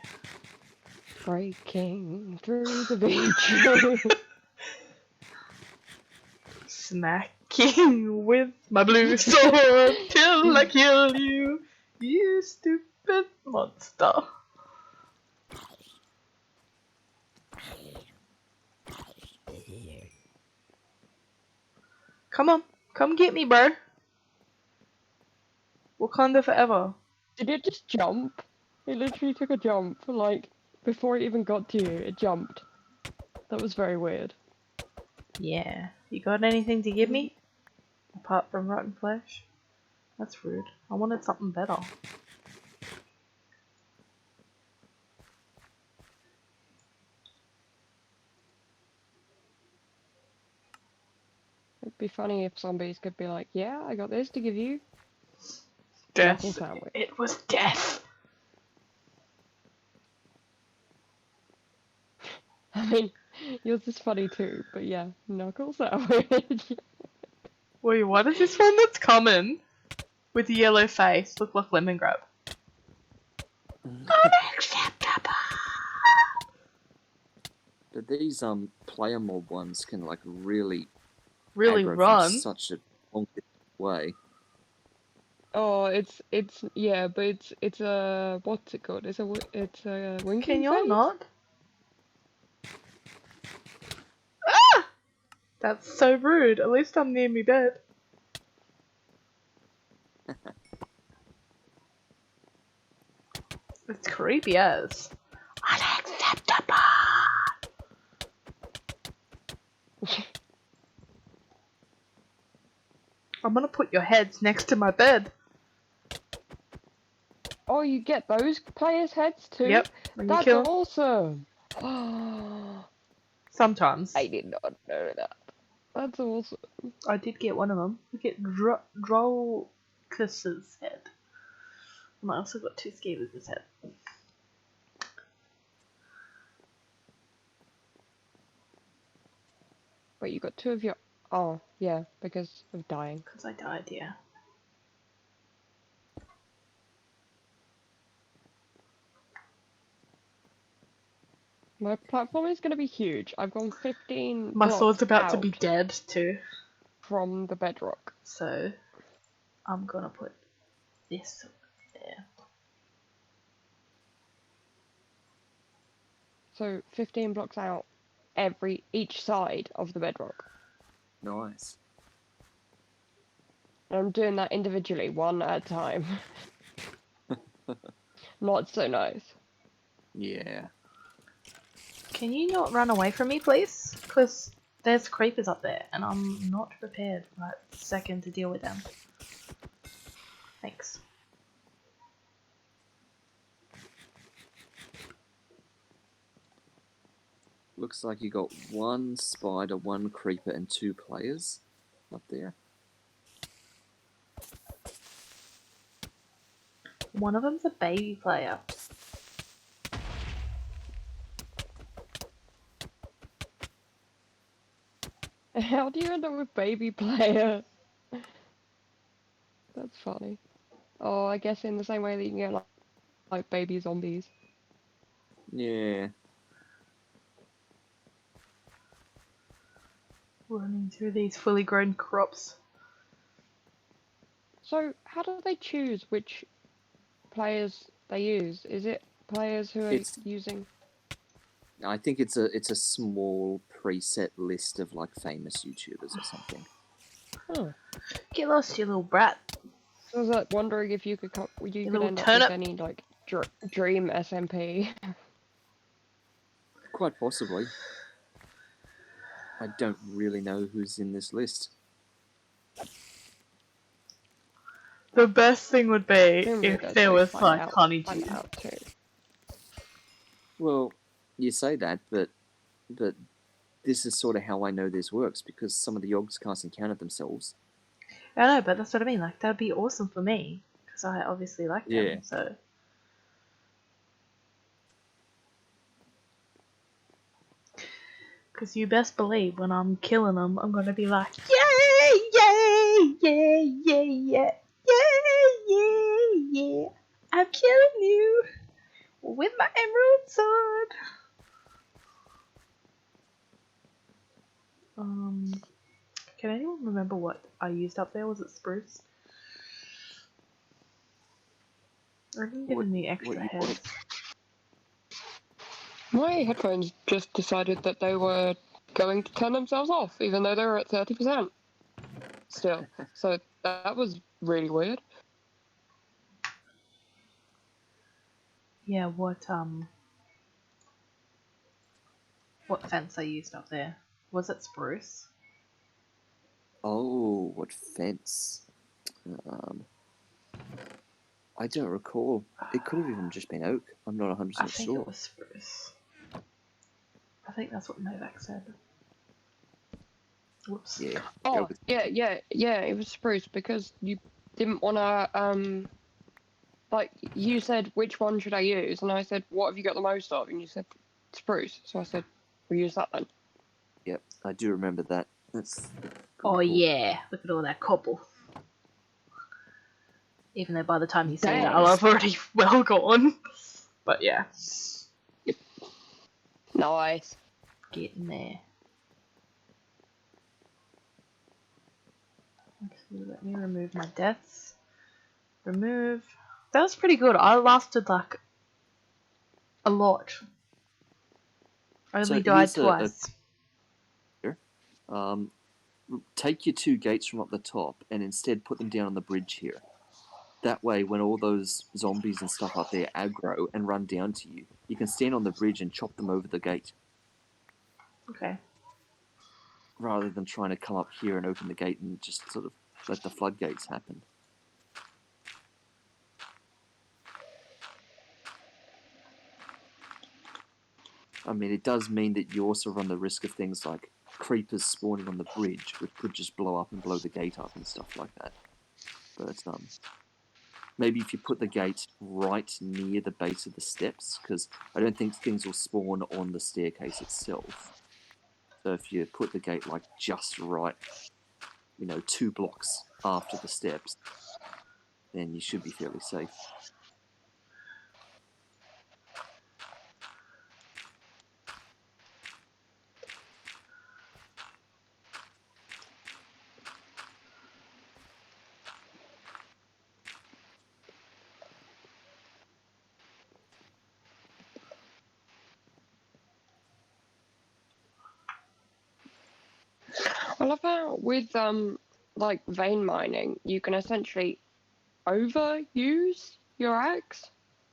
Breaking through the beach. Smacking with my blue sword till I kill you, you stupid monster. Come on, come get me, bro. Wakanda forever. Did it just jump? It literally took a jump, like, before it even got to you, it jumped. That was very weird. Yeah. You got anything to give me? Apart from rotten flesh? That's rude. I wanted something better. It'd be funny if zombies could be like, yeah, I got this to give you. Death. Knuckle sandwich. It was death. I mean, yours is funny too, but yeah, knuckle sandwich. Wait, what is this one that's common? With a yellow face, look like lemongrab. Unacceptable. But these player mob ones can like really Really aggro run. from such a long way. Oh, yeah, but it's a what's it called? It's a winking Can y'all phase? not? Ah! That's so rude. At least I'm near me bed. It's creepy as. Unacceptable. I'm gonna put your heads next to my bed. Oh, you get those players' heads too? Yep. When you That's kill 'em. awesome. Sometimes. I did not know that. That's awesome. I did get one of them. Look at Drolkus's head. And I also got 2 Skievers' head. Wait, you got 2 of your... Oh, yeah, because of dying. Because I died, yeah. My platform is going to be huge. I've gone 15 My blocks sword's about to out be dead too. from the bedrock. So, I'm gonna put this there. So 15 blocks out each side of the bedrock. Nice. And I'm doing that individually, one at a time. Not so nice. Yeah. Can you not run away from me, please? Because there's creepers up there, and I'm not prepared right this second to deal with them. Thanks. Looks like you got one spider, one creeper, and 2 players up there. One of them's a baby player. How do you end up with baby player? That's funny. Oh, I guess in the same way that you can get like baby zombies. Yeah. Running through these fully grown crops. So how do they choose which players they use? Is it players who are It's using? I think it's a small preset list of like famous YouTubers or something. Oh. Get lost, you little brat. So I was like wondering if you could little end up turnip. with any like dream SMP. Quite possibly. I don't really know who's in this list. The best thing would be if there was like find honeydew. out too. Well, you say that, but this is sort of how I know this works, because some of the Yogs can't encounter themselves. I know, but that's what I mean. Like, that'd be awesome for me. Because I obviously like them, Yeah. so... Because you best believe when I'm killing them, I'm going to be like, yay, yay, yay, yay, yay, yay, yay, yay. I'm killing you with my emerald sword. Can anyone remember what I used up there? Was it spruce? I didn't get any extra heads. My headphones just decided that they were going to turn themselves off, even though they were at 30%. Still, so that was really weird. Yeah, what fence I used up there? Was it spruce? Oh, what fence? I don't recall. It could have even just been oak. I'm not 100% I think sure. it was spruce. I think that's what Novak said. Whoops. Yeah. Oh, yeah, it was spruce because you didn't want to, like, you said, which one should I use? And I said, what have you got the most of? And you said, spruce. So I said, we'll use that then. Yep, I do remember that. That's Oh cool. yeah, look at all that cobble. Even though by the time you say that, Dang. I've already well gone. But yeah. Nice. Getting there. Actually, let me remove my deaths. Remove. That was pretty good. I lasted like a lot. I only died twice. Take your 2 gates from up the top and instead put them down on the bridge here. That way, when all those zombies and stuff up there aggro and run down to you, you can stand on the bridge and chop them over the gate. Okay. Rather than trying to come up here and open the gate and just sort of let the floodgates happen. I mean, it does mean that you also run the risk of things like creepers spawning on the bridge, which could just blow up and blow the gate up and stuff like that. But maybe if you put the gate right near the base of the steps, because I don't think things will spawn on the staircase itself. So if you put the gate like just right, 2 blocks after the steps, then you should be fairly safe. I love how with like vein mining, you can essentially overuse your axe.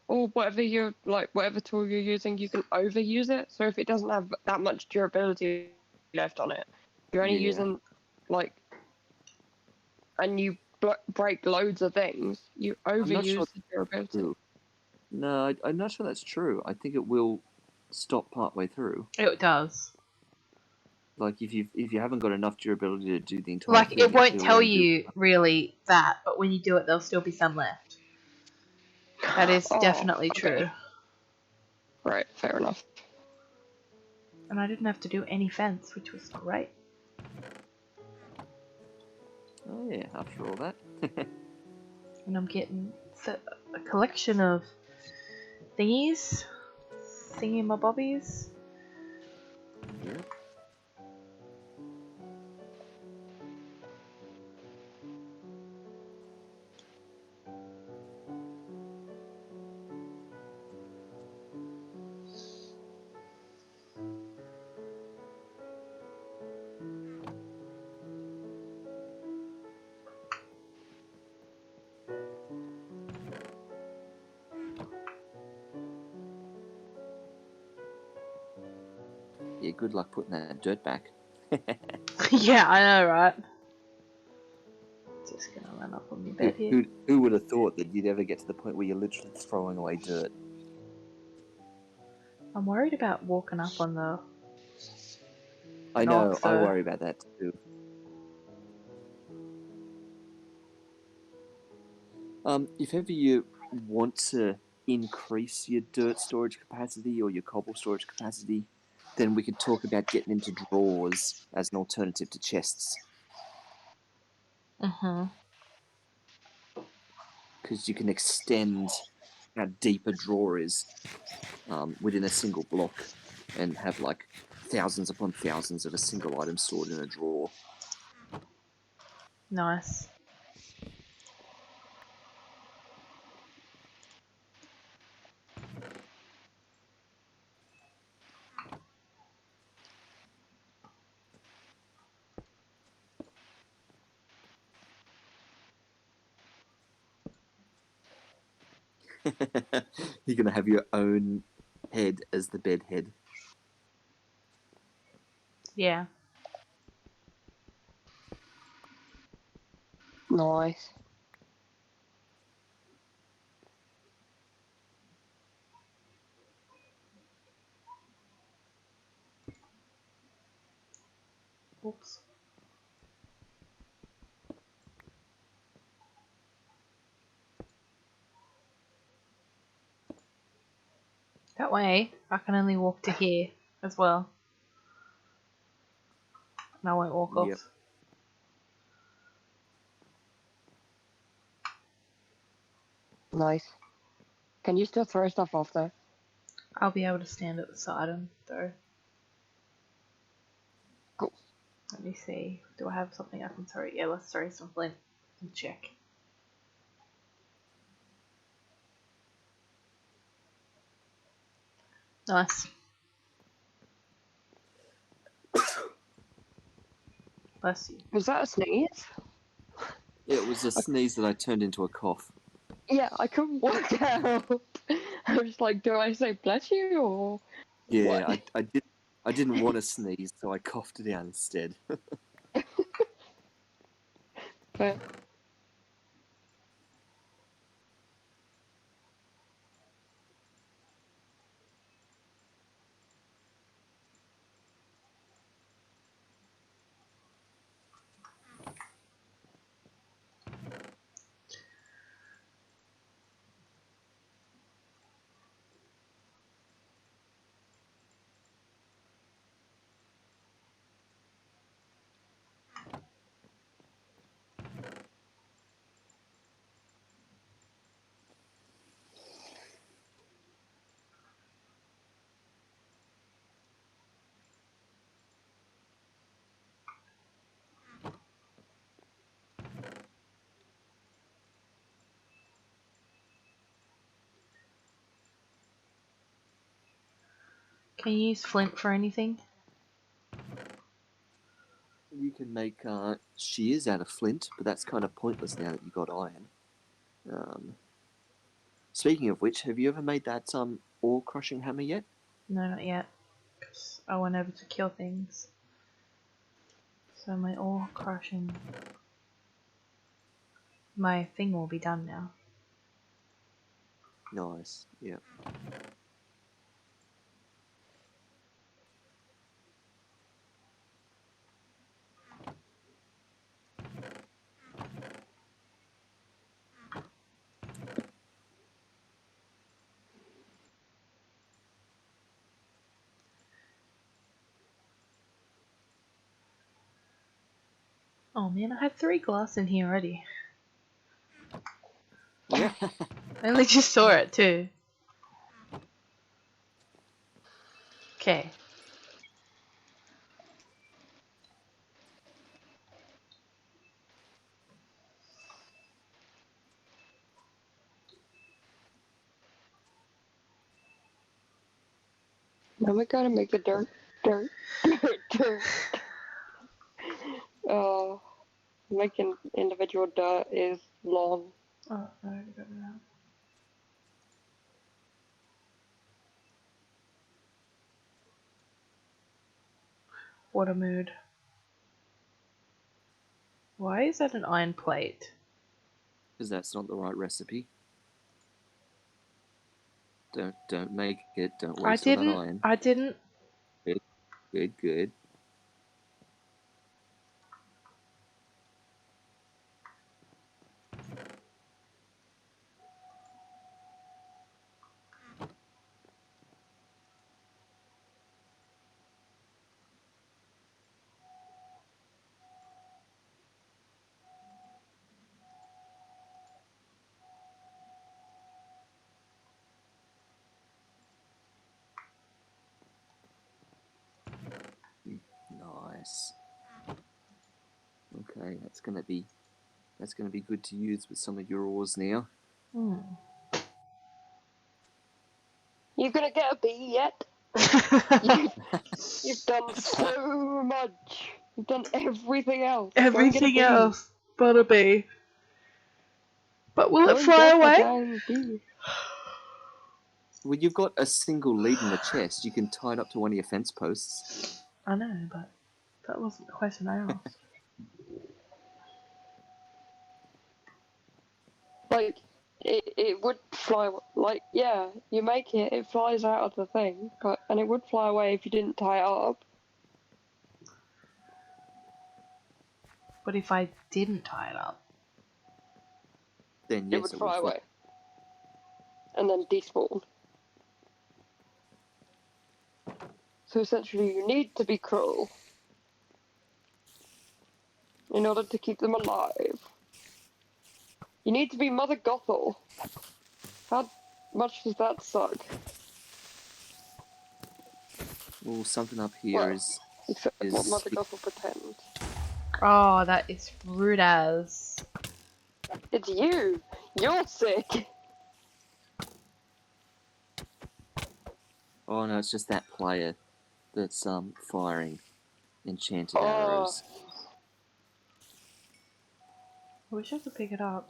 or whatever you're like, whatever tool you're using, you can overuse it. So if it doesn't have that much durability left on it, you're only Yeah. using like, and you break loads of things, you I'm not sure overuse the durability. True. No, I'm not sure that's true. I think it will stop partway through. It does. Like if you haven't got enough durability to do the entire Like, thing, it won't it'll tell only do. you really that, but when you do it, there'll still be some left. That is Oh, definitely okay. true. Right, fair enough. And I didn't have to do any fence, which was great. Oh yeah, after all that. And I'm getting a collection of thingies. Thingy-my-bobbies. Yep. Yeah, good luck putting that dirt back. Yeah, I know, right? Just gonna run up on my bed here. Who would have thought that you'd ever get to the point where you're literally throwing away dirt? I'm worried about walking up on the I know, knocks, I though. worry about that too. If ever you want to increase your dirt storage capacity or your cobble storage capacity, then we could talk about getting into drawers as an alternative to chests. Mm-hmm. Because you can extend how deep a drawer is within a single block and have like thousands upon thousands of a single item stored in a drawer. Nice. You're going to have your own head as the bed head. Yeah. Nice. Oops. That way, I can only walk to here as well. And I won't walk Yep. off. Nice. Can you still throw stuff off though? I'll be able to stand at the side and though. Cool. Let me see. Do I have something I can throw? Yeah, let's throw some flint and check. Nice. Bless you. Was that a sneeze? It was a sneeze that I turned into a cough. Yeah, I couldn't work out. I was like, do I say bless you or Yeah, what? I didn't want to sneeze, so I coughed it out instead. But Can you use flint for anything? You can make shears out of flint, but that's kind of pointless now that you got iron. Speaking of which, have you ever made that ore crushing hammer yet? No, not yet. 'Cause I went over to kill things. So my ore crushing. My thing will be done now. Nice. Yeah. Oh man, I have 3 glass in here already. Yeah. I only just saw it too. Okay. Now we gotta make the dirt, dirt. Making individual dirt is long. Oh, I already got it out. What a mood. Why is that an iron plate? Because that's not the right recipe. Don't make it. Don't waste all that iron. I didn't. Good. Nice. Okay, that's gonna be good to use with some of your ores now. You gonna get a B yet? You've done so much. You've done everything else. Go and get a Everything B. else but a bee. But will Go it and fly get a away? dang B. Well, you've got a single lead in the chest. You can tie it up to one of your fence posts. I know, but that wasn't the question I asked. Like, it would fly, like, yeah, you make it, it flies out of the thing, and it would fly away if you didn't tie it up. But if I didn't tie it up? Then It yes, would it fly will fly. away. And then despawn. So essentially you need to be cruel in order to keep them alive. You need to be Mother Gothel. How much does that suck? Well, something up here Well, is except what Mother Gothel pretends. Oh, that is rude as. It's you! You're sick! Oh no, it's just that player that's firing enchanted Oh, arrows. I wish I could pick it up.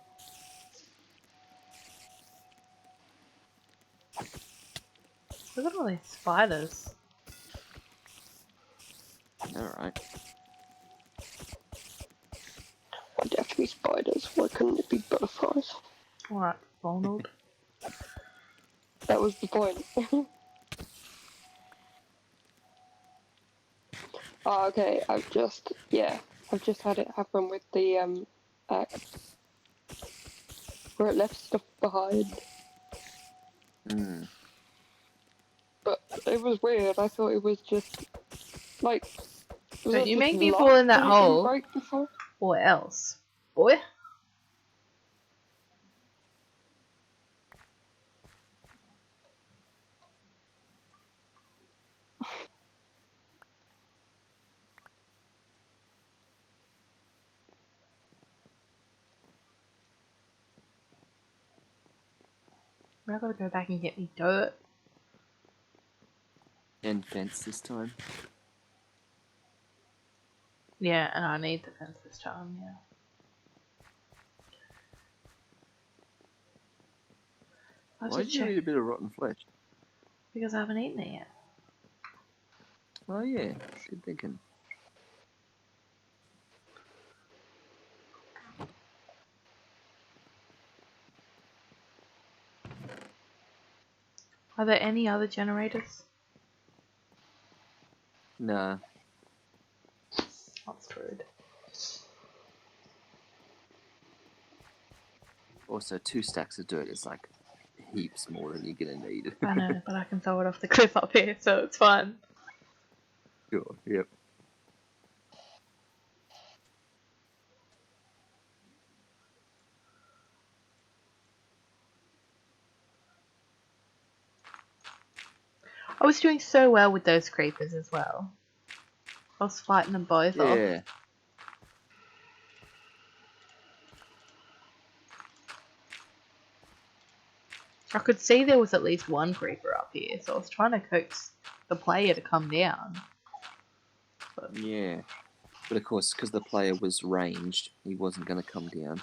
Look at all these spiders. Alright. why'd it have to be spiders? Why couldn't it be butterflies? Alright, Ronald. That was the point. Oh, okay, I've just had it happen with the axe. Where it left stuff behind. But it was weird, I thought it was just, like... Was Don't it you just make me luck fall in that it didn't hole? break before? Or else? Boy? I gotta go back and get me dirt. And fence this time. Yeah, and I need the fence this time, yeah. I'll have Why to did you check eat a bit of rotten flesh? because I haven't eaten it yet. Oh yeah, good thinking. Are there any other generators? Nah. That's rude. Also, 2 stacks of dirt is like heaps more than you're gonna need. I know, but I can throw it off the cliff up here, so it's fine. Sure. Yep. I was doing so well with those creepers as well. I was fighting them both off. Yeah. I could see there was at least one creeper up here, so I was trying to coax the player to come down. But Yeah. But of course, because the player was ranged, he wasn't gonna come down.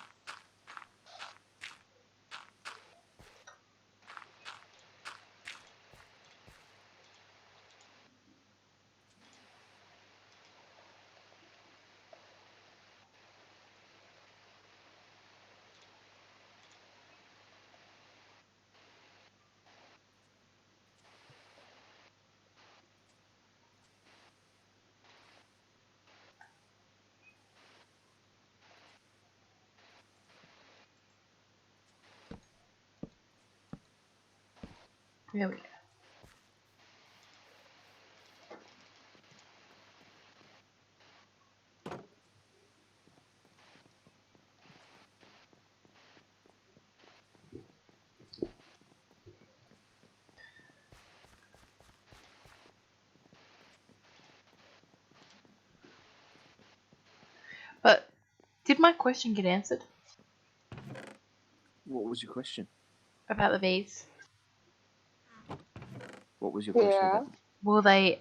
there we go. But did my question get answered What was your question? about the bees? What was your question Yeah. about? Will they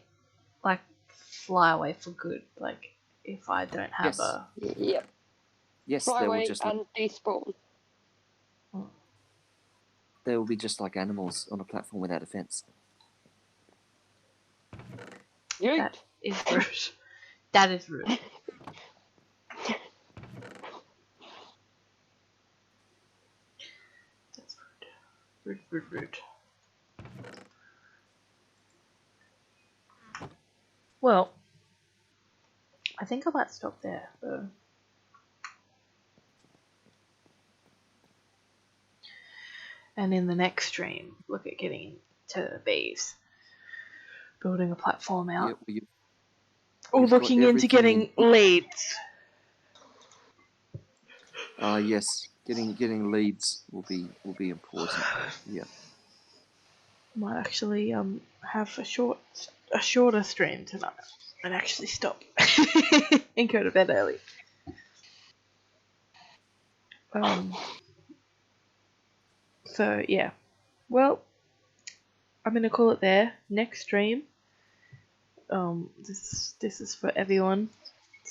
like fly away for good? Like if I don't have Yes. a Yep. Yes, Fly they will away just and despawn. they will be just like animals on a platform without a fence. Yeet. that is rude. That is rude. That's rude. Rude. Well, I think I might stop there though. And in the next stream, look at getting to bees, building a platform out, Yeah, well, or you've got looking into everything getting leads. yes, getting leads will be important. Yeah. Might actually have a shorter stream tonight and actually stop and go to bed early. So yeah, well, I'm gonna call it there. Next stream. This is for everyone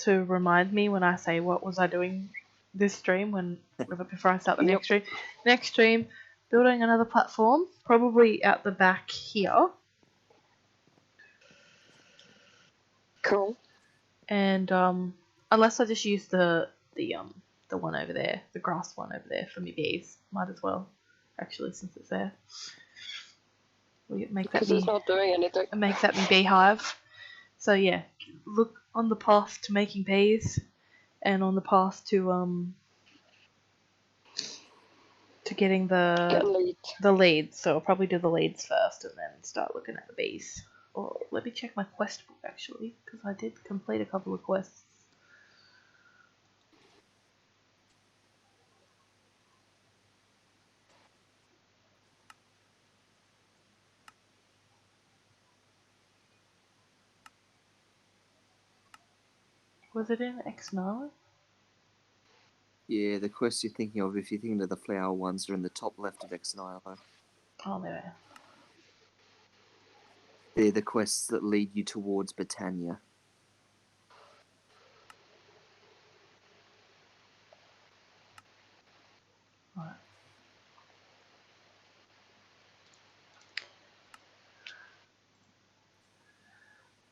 to remind me when I say what was I doing this stream before I start the next stream. Next stream, building another platform, probably out the back here. Cool. And unless I just use the one over there, the grass one over there for my bees, might as well. Actually, since it's there, we make that Because it's not doing anything. make that my beehive. So yeah, look on the path to making bees, and on the path to getting Get leads. the leads. So I'll probably do the leads first, and then start looking at the bees. Or let me check my quest book actually, because I did complete a couple of quests. Was it in X9? Yeah, the quests you're thinking of, if you're thinking of the flower ones, are in the top left of Exnilo. Oh, there. They're the quests that lead you towards Britannia. Right.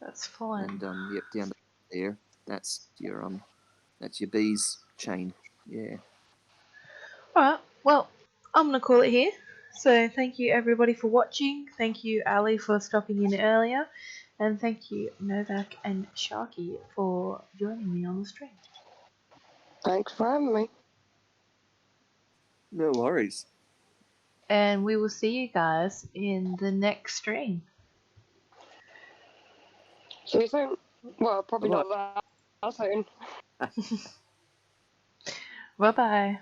That's fine. And yep, down there, that's your bees chain. Yeah. Alright, well, I'm going to call it here. So thank you everybody for watching. Thank you Ali for stopping in earlier. And thank you Novak and Sharky for joining me on the stream. Thanks for having me. No worries. And we will see you guys in the next stream. See you soon. Well, probably Bye-bye. not that soon. Bye bye.